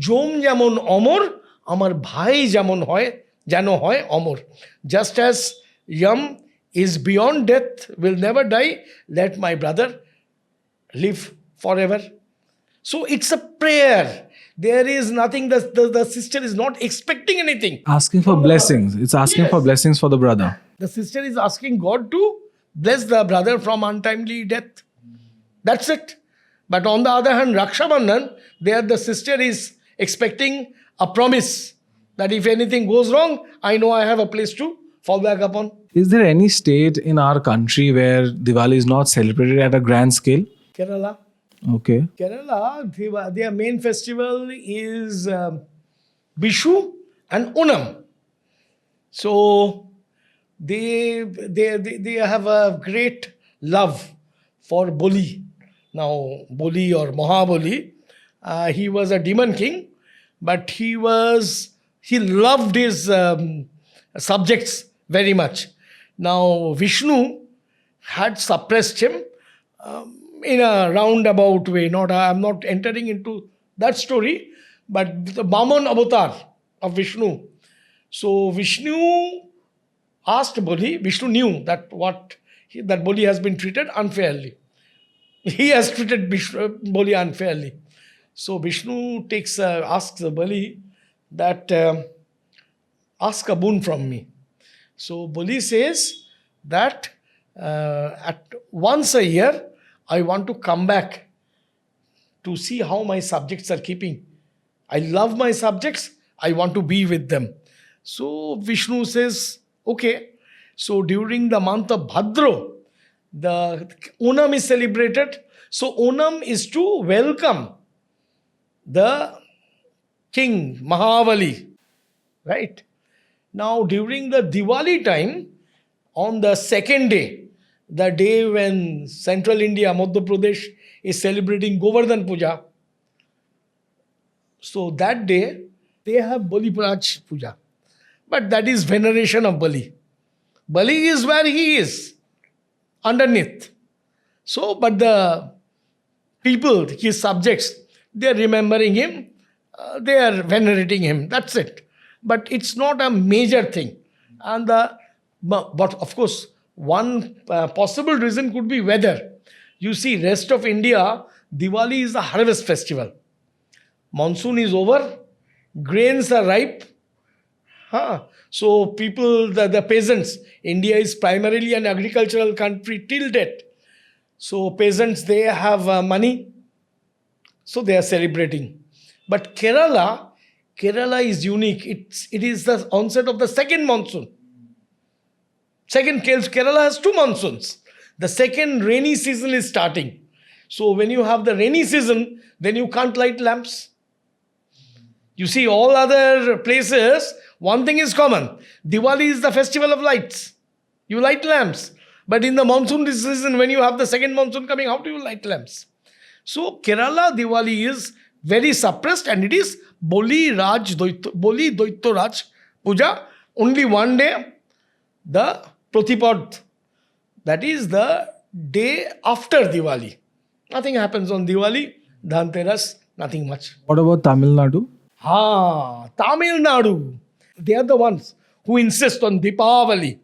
Jom যেমন অমর, আমার ভাই যেমন হয়, যেন হয় অমর। Just as Yam is beyond death, will never die, let my brother live forever. So it's a prayer. There is nothing, the sister is not expecting anything. Asking for blessings. It's asking for blessings for the brother. The sister is asking God to bless the brother from untimely death. That's it. But on the other hand, Raksha Bandhan, there the sister is expecting a promise that if anything goes wrong, I know I have a place to fall back upon. Is there any state in our country where Diwali is not celebrated at a grand scale? Kerala. Okay. Kerala, their main festival is Vishnu and Onam. So they have a great love for Boli. Now, Boli or Mahabali, he was a demon king, but he loved his subjects very much. Now, Vishnu had suppressed him in a roundabout way. I'm not entering into that story, but the Baman avatar of Vishnu. So Vishnu asked Boli. Vishnu knew that that Boli has been treated unfairly. He has treated Boli unfairly. So Vishnu asks Bali that ask a boon from me. So Bali says that at once a year I want to come back to see how my subjects are keeping. I love my subjects. I want to be with them. So Vishnu says, okay. So during the month of Bhadra, the Onam is celebrated. So Onam is to welcome the king, Mahabali. Right? Now during the Diwali time, on the second day, the day when central India, Madhya Pradesh, is celebrating Govardhan Puja. So that day, they have Bali Praj Puja. But that is veneration of Bali. Bali is where he is, underneath. So, but the people, his subjects, they are remembering him, they are venerating him. That's it. But it's not a major thing. But of course, one possible reason could be weather. You see, rest of India, Diwali is a harvest festival. Monsoon is over, grains are ripe. So people, the peasants, India is primarily an agricultural country till date. So peasants, they have money, so they are celebrating. But Kerala is unique. It is the onset of the second monsoon. Kerala has 2 monsoons. The second rainy season is starting. So when you have the rainy season, then you can't light lamps. You see, all other places, one thing is common. Diwali is the festival of lights. You light lamps. But in the monsoon season, when you have the second monsoon coming, how do you light lamps? So Kerala Diwali is very suppressed, and it is Boli Doitto Raj Puja. Only one day, the Pratipad, that is the day after Diwali. Nothing happens on Diwali, Dhanteras, nothing much. What about Tamil Nadu? Tamil Nadu. They are the ones who insist on Dipawali,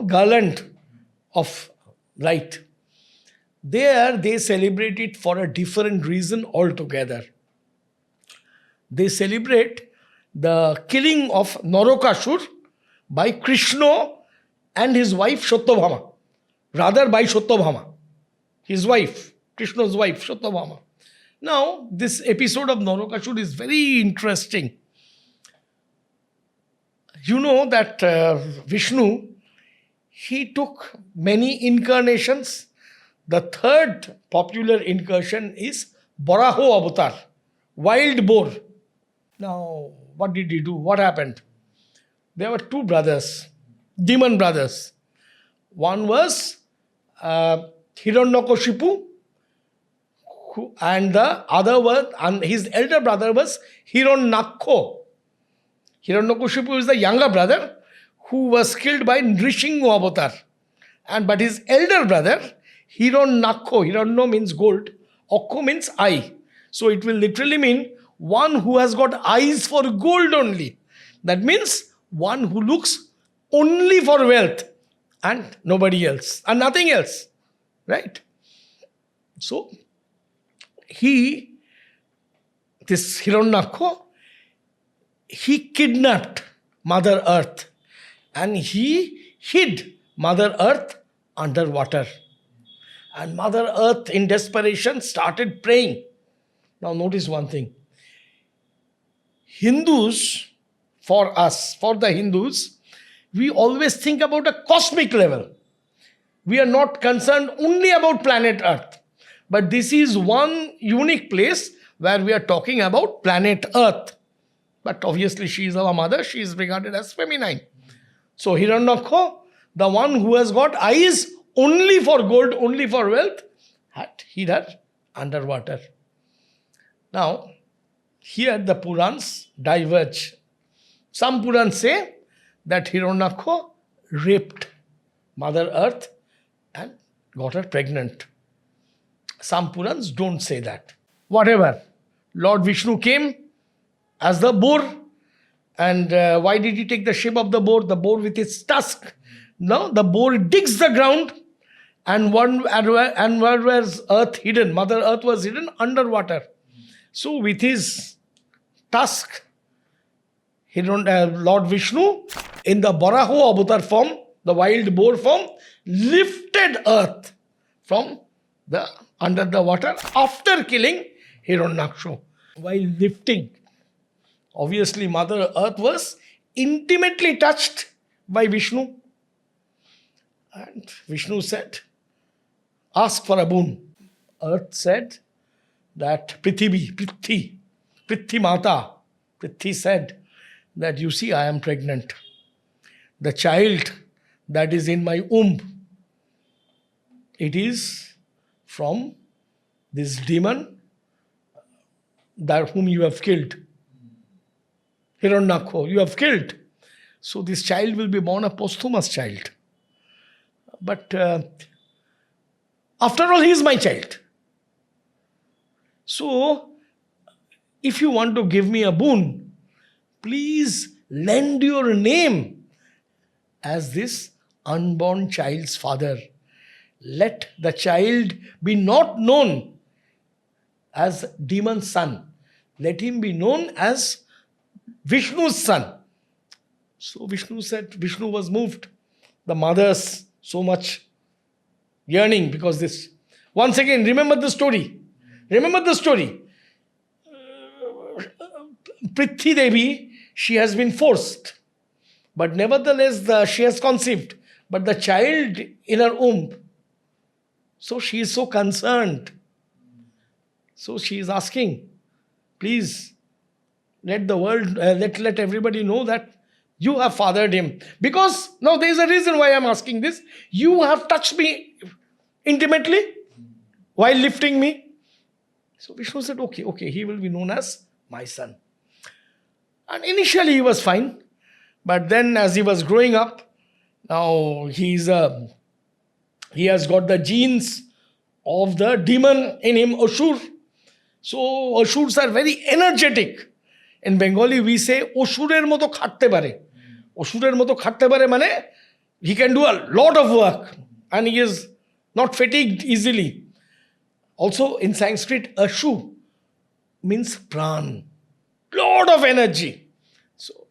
garland of light. There, they celebrate it for a different reason altogether. They celebrate the killing of Narak by Krishna and his wife Satyabhama. Rather by Satyabhama, his wife, Krishna's wife Satyabhama. Now, this episode of Narakasur is very interesting. You know that Vishnu, he took many incarnations. The third popular incarnation is Baraho avatar, wild boar. Now, what did he do? What happened? There were two brothers, demon brothers. One was uh, Hiranyakashipu, and the other was, and his elder brother was Hiranyakho. Hiranyakashipu is the younger brother who was killed by Nrishingho avatar. But his elder brother, Hiranyakho, Hiranyo means gold, Akho means eye. So it will literally mean one who has got eyes for gold only. That means one who looks only for wealth and nobody else and nothing else. Right? So this Hiranyakho, he kidnapped Mother Earth and he hid Mother Earth underwater. And Mother Earth, in desperation, started praying. Now, notice one thing. Hindus, for the Hindus, we always think about a cosmic level. We are not concerned only about planet Earth. But this is one unique place where we are talking about planet Earth. But obviously she is our mother, she is regarded as feminine. So Hiranyakho, the one who has got eyes only for gold, only for wealth, had hid her underwater. Now, here the Purans diverge. Some Purans say that Hiranyakho raped Mother Earth and got her pregnant. Some Purans don't say that. Whatever. Lord Vishnu came as the boar. And why did he take the shape of the boar? The boar with its tusk. No, the boar digs the ground, and where was earth hidden? Mother Earth was hidden underwater. So with his tusk, Lord Vishnu, in the Baraho avatar form, the wild boar form, lifted earth from under the water after killing Hiranyaksha. While lifting, obviously Mother Earth was intimately touched by Vishnu. And Vishnu said, ask for a boon. Earth said that Prithvi Mata, Prithvi said that, you see, I am pregnant. The child that is in my womb, it is from this demon that whom you have killed. Hiranyakho, you have killed. So this child will be born a posthumous child. But after all, he is my child. So, if you want to give me a boon, please lend your name as this unborn child's father. Let the child be not known as demon's son. Let him be known as Vishnu's son. So Vishnu was moved. The mother's so much yearning because this. Once again, remember the story. Prithvi Devi, she has been forced. But nevertheless, she has conceived. But the child in her womb. So she is so concerned. So she is asking, please, let the world, let everybody know that you have fathered him. Because, now there is a reason why I am asking this. You have touched me intimately while lifting me. So Vishnu said, okay, he will be known as my son. And initially he was fine. But then as he was growing up, now he has got the genes of the demon in him, Asur. So Asurs are very energetic. In Bengali we say, Osurer moto khatte pare. Osurer moto khatte pare mane, he can do a lot of work. And he is not fatigued easily. Also in Sanskrit, Ashu means pran. Lot of energy. So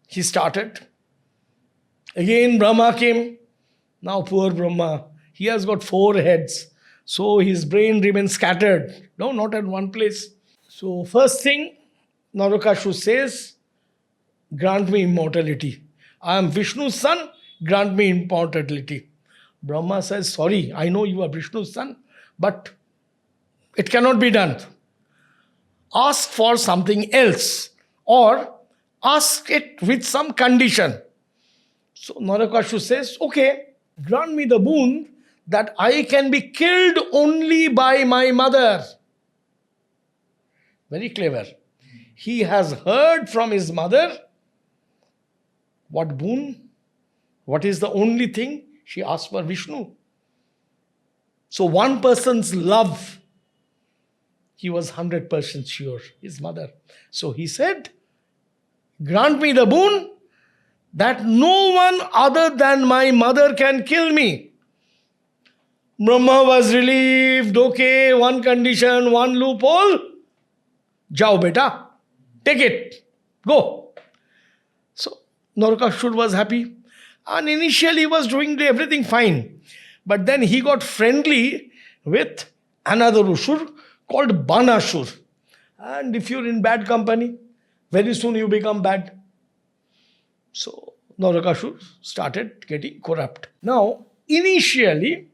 he started. Again Brahma came. Now poor Brahma, he has got 4 heads. So his brain remains scattered. No, not at one place. So first thing, Narakashu says, grant me immortality. I am Vishnu's son, grant me immortality. Brahma says, sorry, I know you are Vishnu's son, but it cannot be done. Ask for something else, or ask it with some condition. So Narakasur says, okay, grant me the boon that I can be killed only by my mother. Very clever. He has heard from his mother. What boon? What is the only thing? She asked for Vishnu. So one person's love, he was 100% sure, his mother. So he said, grant me the boon that no one other than my mother can kill me. Brahma was relieved. Okay, one condition, one loophole. Jao beta, take it, go. So Narakasur was happy. And initially he was doing everything fine. But then he got friendly with another Asur called Banasur. And if you're in bad company, very soon you become bad. So Narakasur started getting corrupt. Now, initially,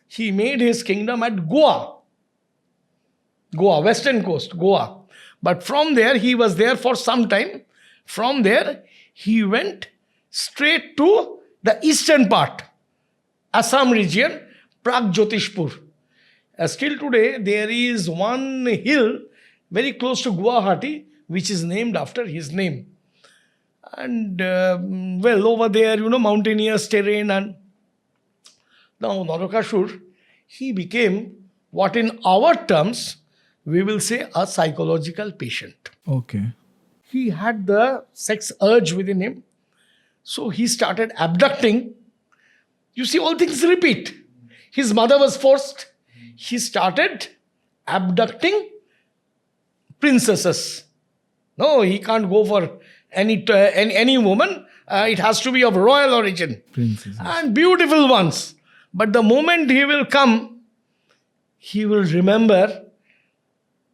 he made his kingdom at Goa. Goa, western coast, Goa. But from there, he was there for some time. From there, he went straight to the eastern part, Assam region, Pragjotishpur. Still today, there is one hill very close to Guwahati, which is named after his name. And well, over there, mountainous terrain. And now Narakasur, he became what in our terms we will say a psychological patient. Okay. He had the sex urge within him. So he started abducting. You see, all things repeat. His mother was forced. He started abducting princesses. No, he can't go for any woman. It has to be of royal origin. Princesses. And beautiful ones. But the moment he will come, he will remember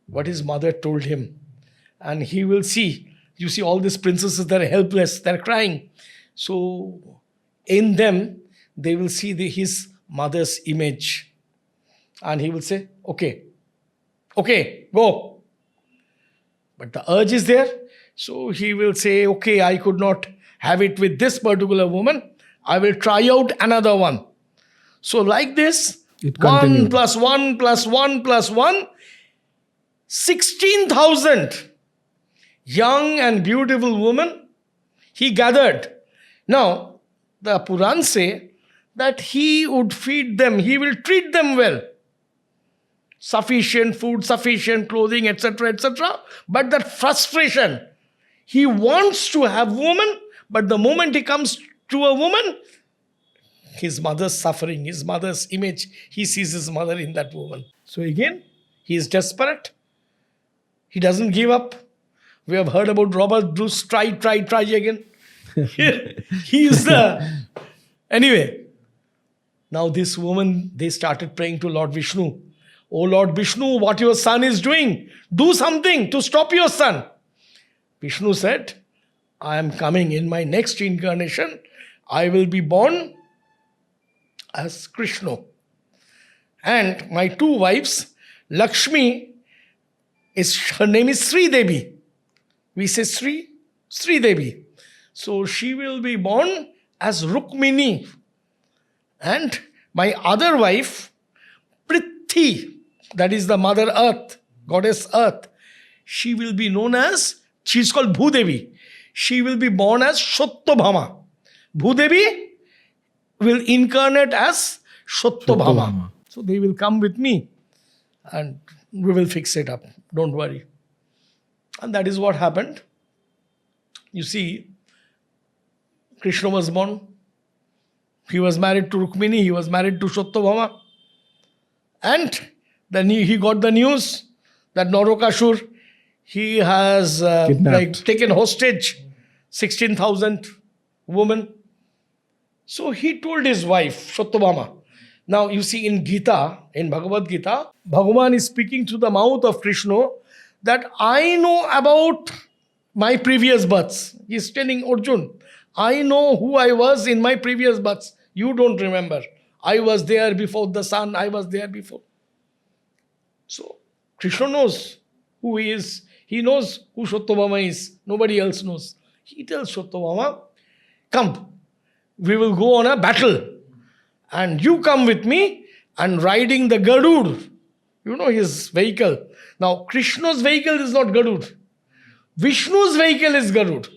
what his mother told him. And he will see, you see all these princesses, they're helpless, they're crying. So in them, they will see his mother's image. And he will say, okay, go. But the urge is there. So he will say, okay, I could not have it with this particular woman. I will try out another one. So like this, It 1 continued. plus 1 plus 1 plus 1, 16,000 young and beautiful women he gathered. Now, the Purans say that he would feed them, he will treat them well. Sufficient food, sufficient clothing, etc., etc. But that frustration, he wants to have woman, but the moment he comes to a woman, his mother's suffering, his mother's image, he sees his mother in that woman. So again, he is desperate. He doesn't give up. We have heard about Robert Bruce, try again. He is the... Anyway, now this woman, they started praying to Lord Vishnu. Oh Lord Vishnu, what your son is doing, do something to stop your son. Vishnu said, I am coming in my next incarnation. I will be born as Krishna. And my two wives, Lakshmi, her name is Sri Devi. We say Sri Devi. So she will be born as Rukmini. And my other wife, Prithvi, that is the Mother Earth, Goddess Earth, she will be known as, she is called Bhudevi. She will be born as Shottobhama. Bhudevi will incarnate as Shottobhama. Shottobhama. So they will come with me and we will fix it up. Don't worry. And that is what happened. You see, Krishna was born. He was married to Rukmini. He was married to Shottobhama. And then he got the news that Narakasur, he has taken hostage 16,000 women. So he told his wife, Shottobhama. Now you see in Gita, in Bhagavad Gita, Bhagavan is speaking through the mouth of Krishna that I know about my previous births. He's telling Arjun, I know who I was in my previous births. You don't remember. I was there before the sun. I was there before. So Krishna knows who he is. He knows who Satyabhama is. Nobody else knows. He tells Satyabhama, come, we will go on a battle. And you come with me and riding the Garuda. You know his vehicle. Now Krishna's vehicle is not Garuda. Vishnu's vehicle is Garuda.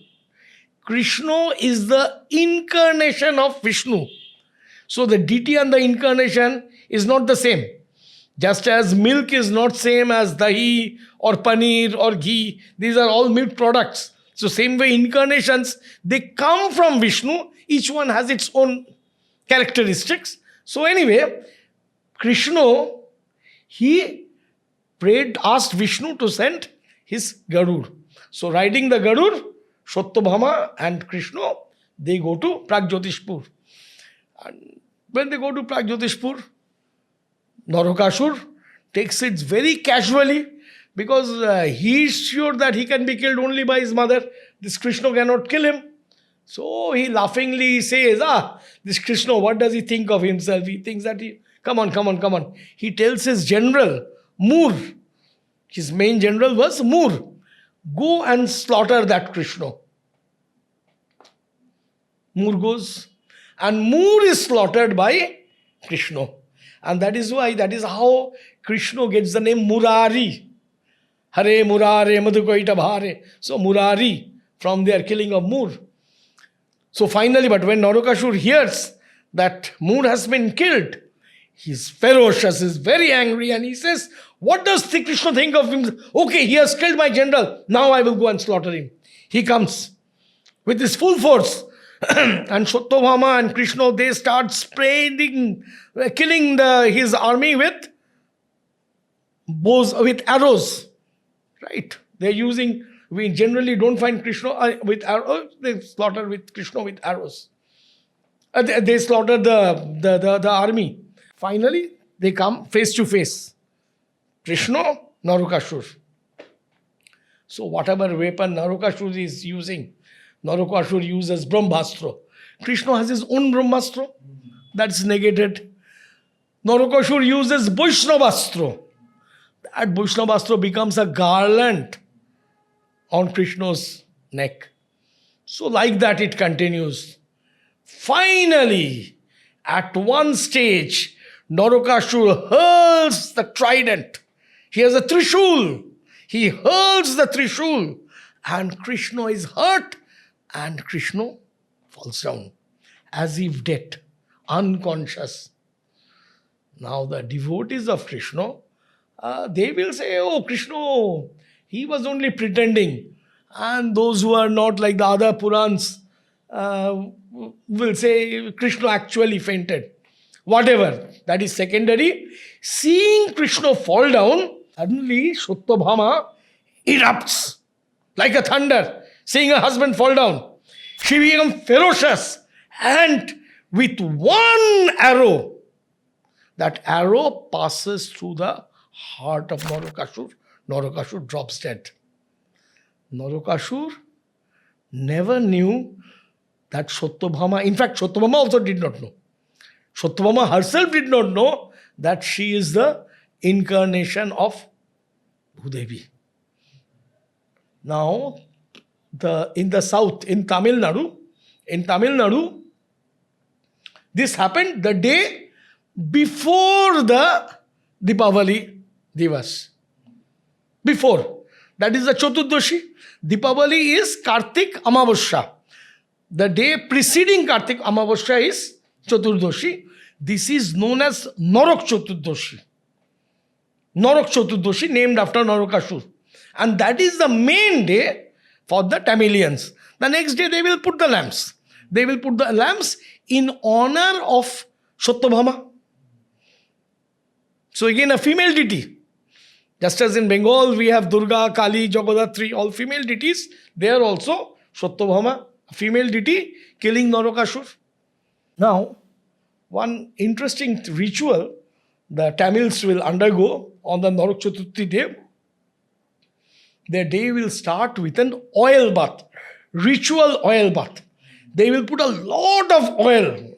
Krishna is the incarnation of Vishnu. So the deity and the incarnation is not the same. Just as milk is not same as dahi or paneer or ghee. These are all milk products. So same way incarnations, they come from Vishnu. Each one has its own characteristics. So anyway, Krishna, he asked Vishnu to send his Garuda. So riding the Garuda, Satyabhama and Krishna, they go to Pragjyotishpur. And when they go to Pragjyotishpur, Narakasur takes it very casually because he is sure that he can be killed only by his mother. This Krishna cannot kill him. So he laughingly says, this Krishna, what does he think of himself? He thinks that come on. He tells his general, Moor, his main general was Moor, go and slaughter that Krishna. Moor goes, and Moor is slaughtered by Krishna. And that is how Krishna gets the name Murari. Hare Murare Madhukaita Bhare. So Murari, from their killing of Moor. So finally, but when Narakasur hears that Moor has been killed, he's ferocious, he's very angry, and he says, what does Sri Krishna think of him? Okay, he has killed my general. Now I will go and slaughter him. He comes with his full force. And Satyabhama and Krishna, they start killing his army with bows, with arrows. Right? They're using, we generally don't find Krishna with arrows, they slaughter with Krishna with arrows. They slaughter the army. Finally, they come face to face. Krishna, Narakasur. So whatever weapon Narakasur is using, Narakasur uses Brahmastra. Krishna has his own Brahmastra. That's negated. Narakasur uses Vaishnavastra. That Vaishnavastra becomes a garland on Krishna's neck. So like that it continues. Finally, at one stage, Narakasur hurls the trident. He has a trishul. He hurls the trishul. And Krishna is hurt. And Krishna falls down as if dead, unconscious. Now the devotees of Krishna, they will say, oh, Krishna, he was only pretending. And those who are not like the other Purans will say, Krishna actually fainted. Whatever, that is secondary. Seeing Krishna fall down, suddenly Satyabhama erupts like a thunder. Seeing her husband fall down, she becomes ferocious, and with one arrow, that arrow passes through the heart of Narakasur. Narakasur drops dead. Narakasur never knew that Satyabhama, in fact, Satyabhama also did not know. Satyabhama herself did not know that she is the incarnation of Bhudevi. Now, in the south, in Tamil Nadu, this happened the day before the Dipawali Divas. Before. That is the Chaturdashi. Dipawali is Kartik Amavasya. The day preceding Kartik Amavasya is Chaturdashi. This is known as Narak Chaturdashi. Narak Chaturdashi, named after Narakasur. And that is the main day for the Tamilians. The next day they will put the lamps. They will put the lamps in honor of Satyabhama. So again, a female deity. Just as in Bengal we have Durga, Kali, Jagadhatri, all female deities. There also Satyabhama, a female deity, killing Narakasur. Now, one interesting ritual the Tamils will undergo on the Narak Chaturthi day. Their day will start with an oil bath. ritual oil bath. They will put a lot of oil,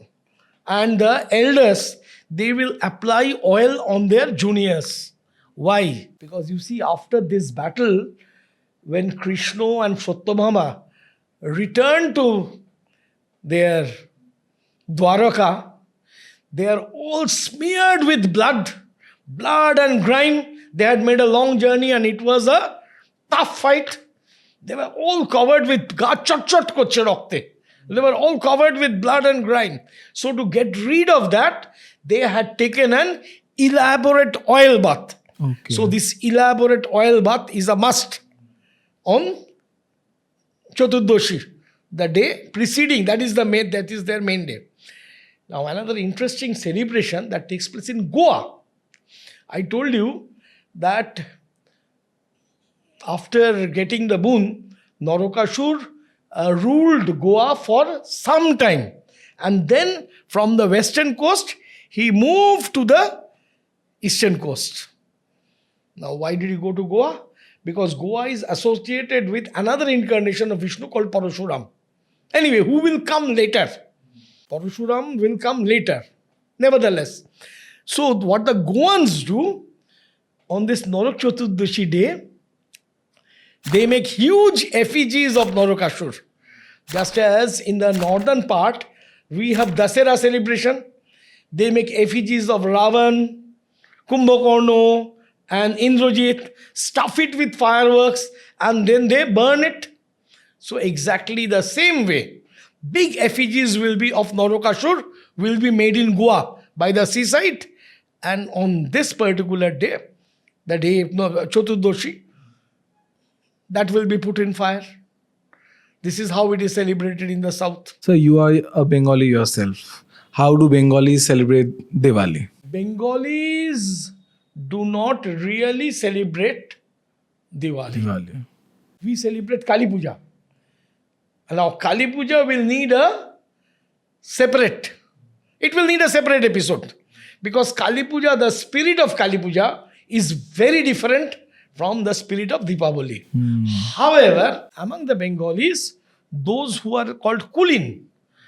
and the elders, they will apply oil on their juniors. Why? Because you see, after this battle, when Krishna and Satyabhama returned to their Dwaraka, they are all smeared with blood and grime. They had made a long journey and it was a tough fight. They were all covered with chot koche rokte. They were all covered with blood and grime. So to get rid of that, they had taken an elaborate oil bath. Okay. So this elaborate oil bath is a must on Chaturdashi, the day preceding. That is their main day. Now another interesting celebration that takes place in Goa. I told you that after getting the boon, Narakasur ruled Goa for some time. And then from the western coast, he moved to the eastern coast. Now, why did he go to Goa? Because Goa is associated with another incarnation of Vishnu called Parashuram. Anyway, who will come later? Parashuram will come later. Nevertheless. So, what the Goans do on this Narak Chaturdashi day, they make huge effigies of Narakasur. Just as in the northern part, we have Dasera celebration. They make effigies of Ravan, Kumbhakarna, and Indrajit, stuff it with fireworks, and then they burn it. So exactly the same way, big effigies will be of Narakasur, will be made in Goa by the seaside. And on this particular day, the day Chaturdashi, that will be put in fire. This is how it is celebrated in the south. So you are a Bengali yourself. How do Bengalis celebrate Diwali? Bengalis do not really celebrate Diwali. We celebrate Kali Puja. Now, Kali Puja will need a separate episode. Because Kali Puja, the spirit of Kali Puja is very different from the spirit of Dipawali. However, among the Bengalis, those who are called Kulin,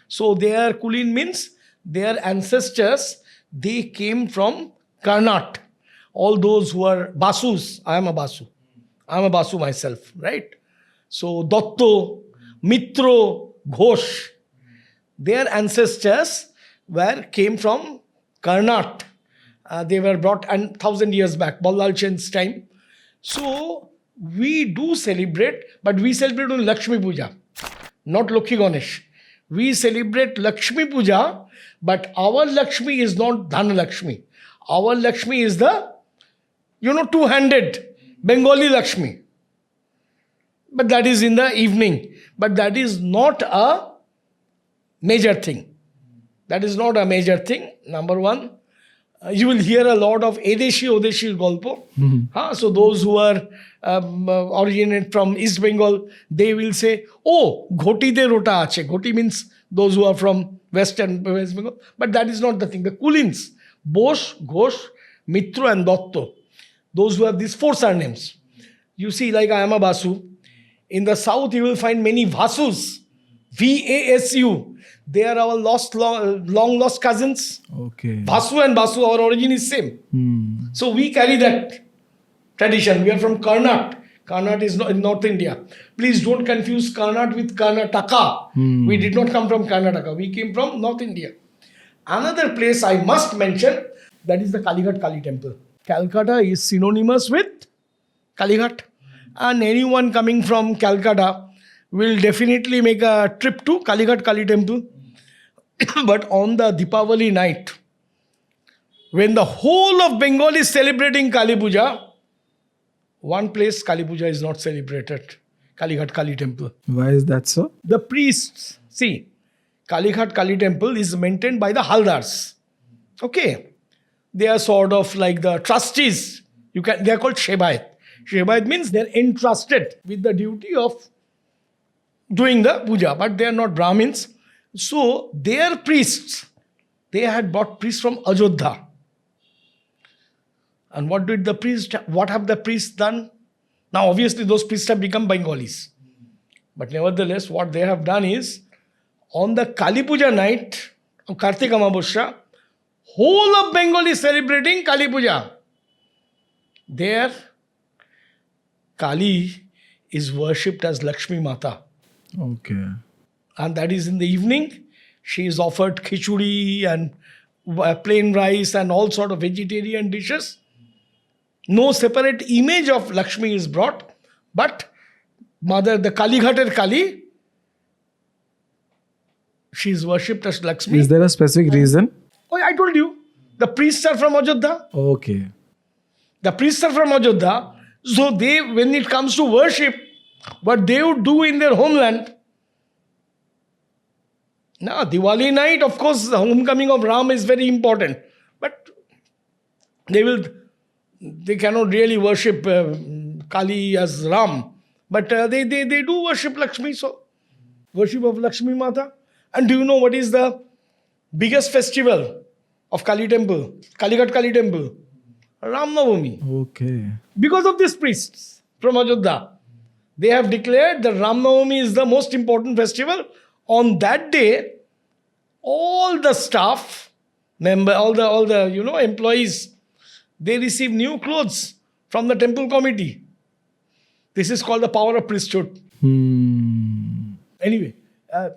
so their Kulin means their ancestors, they came from Karnat. All those who are Basus, I am a Basu myself, right? So Datto, Mitro, Ghosh, their ancestors came from Karnat. They were brought 1,000 years back, Ballal Chand's time. So we do celebrate, but we celebrate on Lakshmi Puja, not Lokhi Ganesh. We celebrate Lakshmi Puja, but our Lakshmi is not Dhan Lakshmi. Our Lakshmi is the, two-handed Bengali Lakshmi. But that is in the evening. But that is not a major thing. That is not a major thing, number one. You will hear a lot of Edeshi Odeshi Golpo. So those who are originated from East Bengal, they will say, oh, Ghoti de Rota ache. Ghoti means those who are from West Bengal. But that is not the thing. The Kulins, Bosh, Ghosh, Mitro and Datto, those who have these four surnames. You see, like I am a Basu. In the south, you will find many Vasus. Vasu. They are our long lost cousins. Okay. Basu and Basu, our origin is same. So we carry that tradition. We are from Karnat. Karnat is in North India. Please don't confuse Karnat with Karnataka. We did not come from Karnataka. We came from North India. Another place I must mention, that is the Kalighat Kali temple. Calcutta is synonymous with Kalighat. And anyone coming from Calcutta will definitely make a trip to Kalighat Kali temple. But on the Dipawali night, when the whole of Bengal is celebrating Kali Puja, one place Kali Puja is not celebrated, Kalighat Kali temple. Why is that so? The priests, see, Kalighat Kali temple is maintained by the Haldars. Okay. They are sort of like the trustees. They are called Shebayat. Shebayat means they are entrusted with the duty of doing the puja, but they are not Brahmins. So their priests, they had brought priests from Ajodhya. And what have the priests done? Now obviously those priests have become Bengalis. But nevertheless, what they have done is, on the Kali Puja night, of Kartik Amabusha, whole of Bengal is celebrating Kali Puja. There, Kali is worshipped as Lakshmi Mata. Okay. And that is in the evening. She is offered khichudi and plain rice and all sort of vegetarian dishes. No separate image of Lakshmi is brought, but Mother, the Kali Ghater Kali, she is worshipped as Lakshmi. Is there a specific reason? Oh, I told you. The priests are from Ajodha. Okay. The priests are from Ajodha. So they, when it comes to worship, what they would do in their homeland. Now, Diwali night, of course, the homecoming of Ram is very important. But they cannot really worship Kali as Ram. But they do worship Lakshmi. So, worship of Lakshmi Mata. And do you know what is the biggest festival of Kali temple? Kalighat Kali temple? Ram Navami. Okay. Because of these priests from Ajodha, they have declared that Ram Navami is the most important festival. On that day, all the staff, all the employees, they receive new clothes from the temple committee. This is called the power of priesthood. Anyway,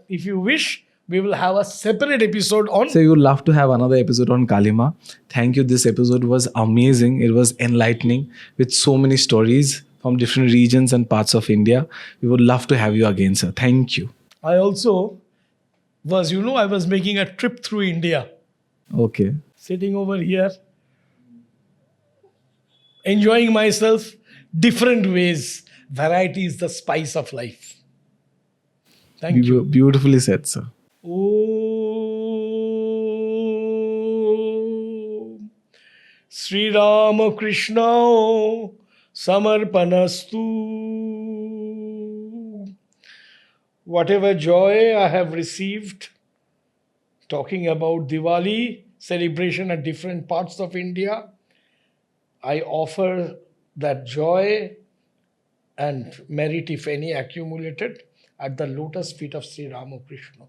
if you wish, we will have a separate episode on. So you would love to have another episode on Kalima. Thank you. This episode was amazing. It was enlightening with so many stories from different regions and parts of India. We would love to have you again, sir. Thank you. I also I was making a trip through India. Okay. Sitting over here, enjoying myself different ways. Variety is the spice of life. Thank you. Beautifully said, sir. Om Sri Rama Krishna Samarpanastu. Whatever joy I have received talking about Diwali celebration at different parts of India, I offer that joy and merit, if any, accumulated at the lotus feet of Sri Ramakrishna.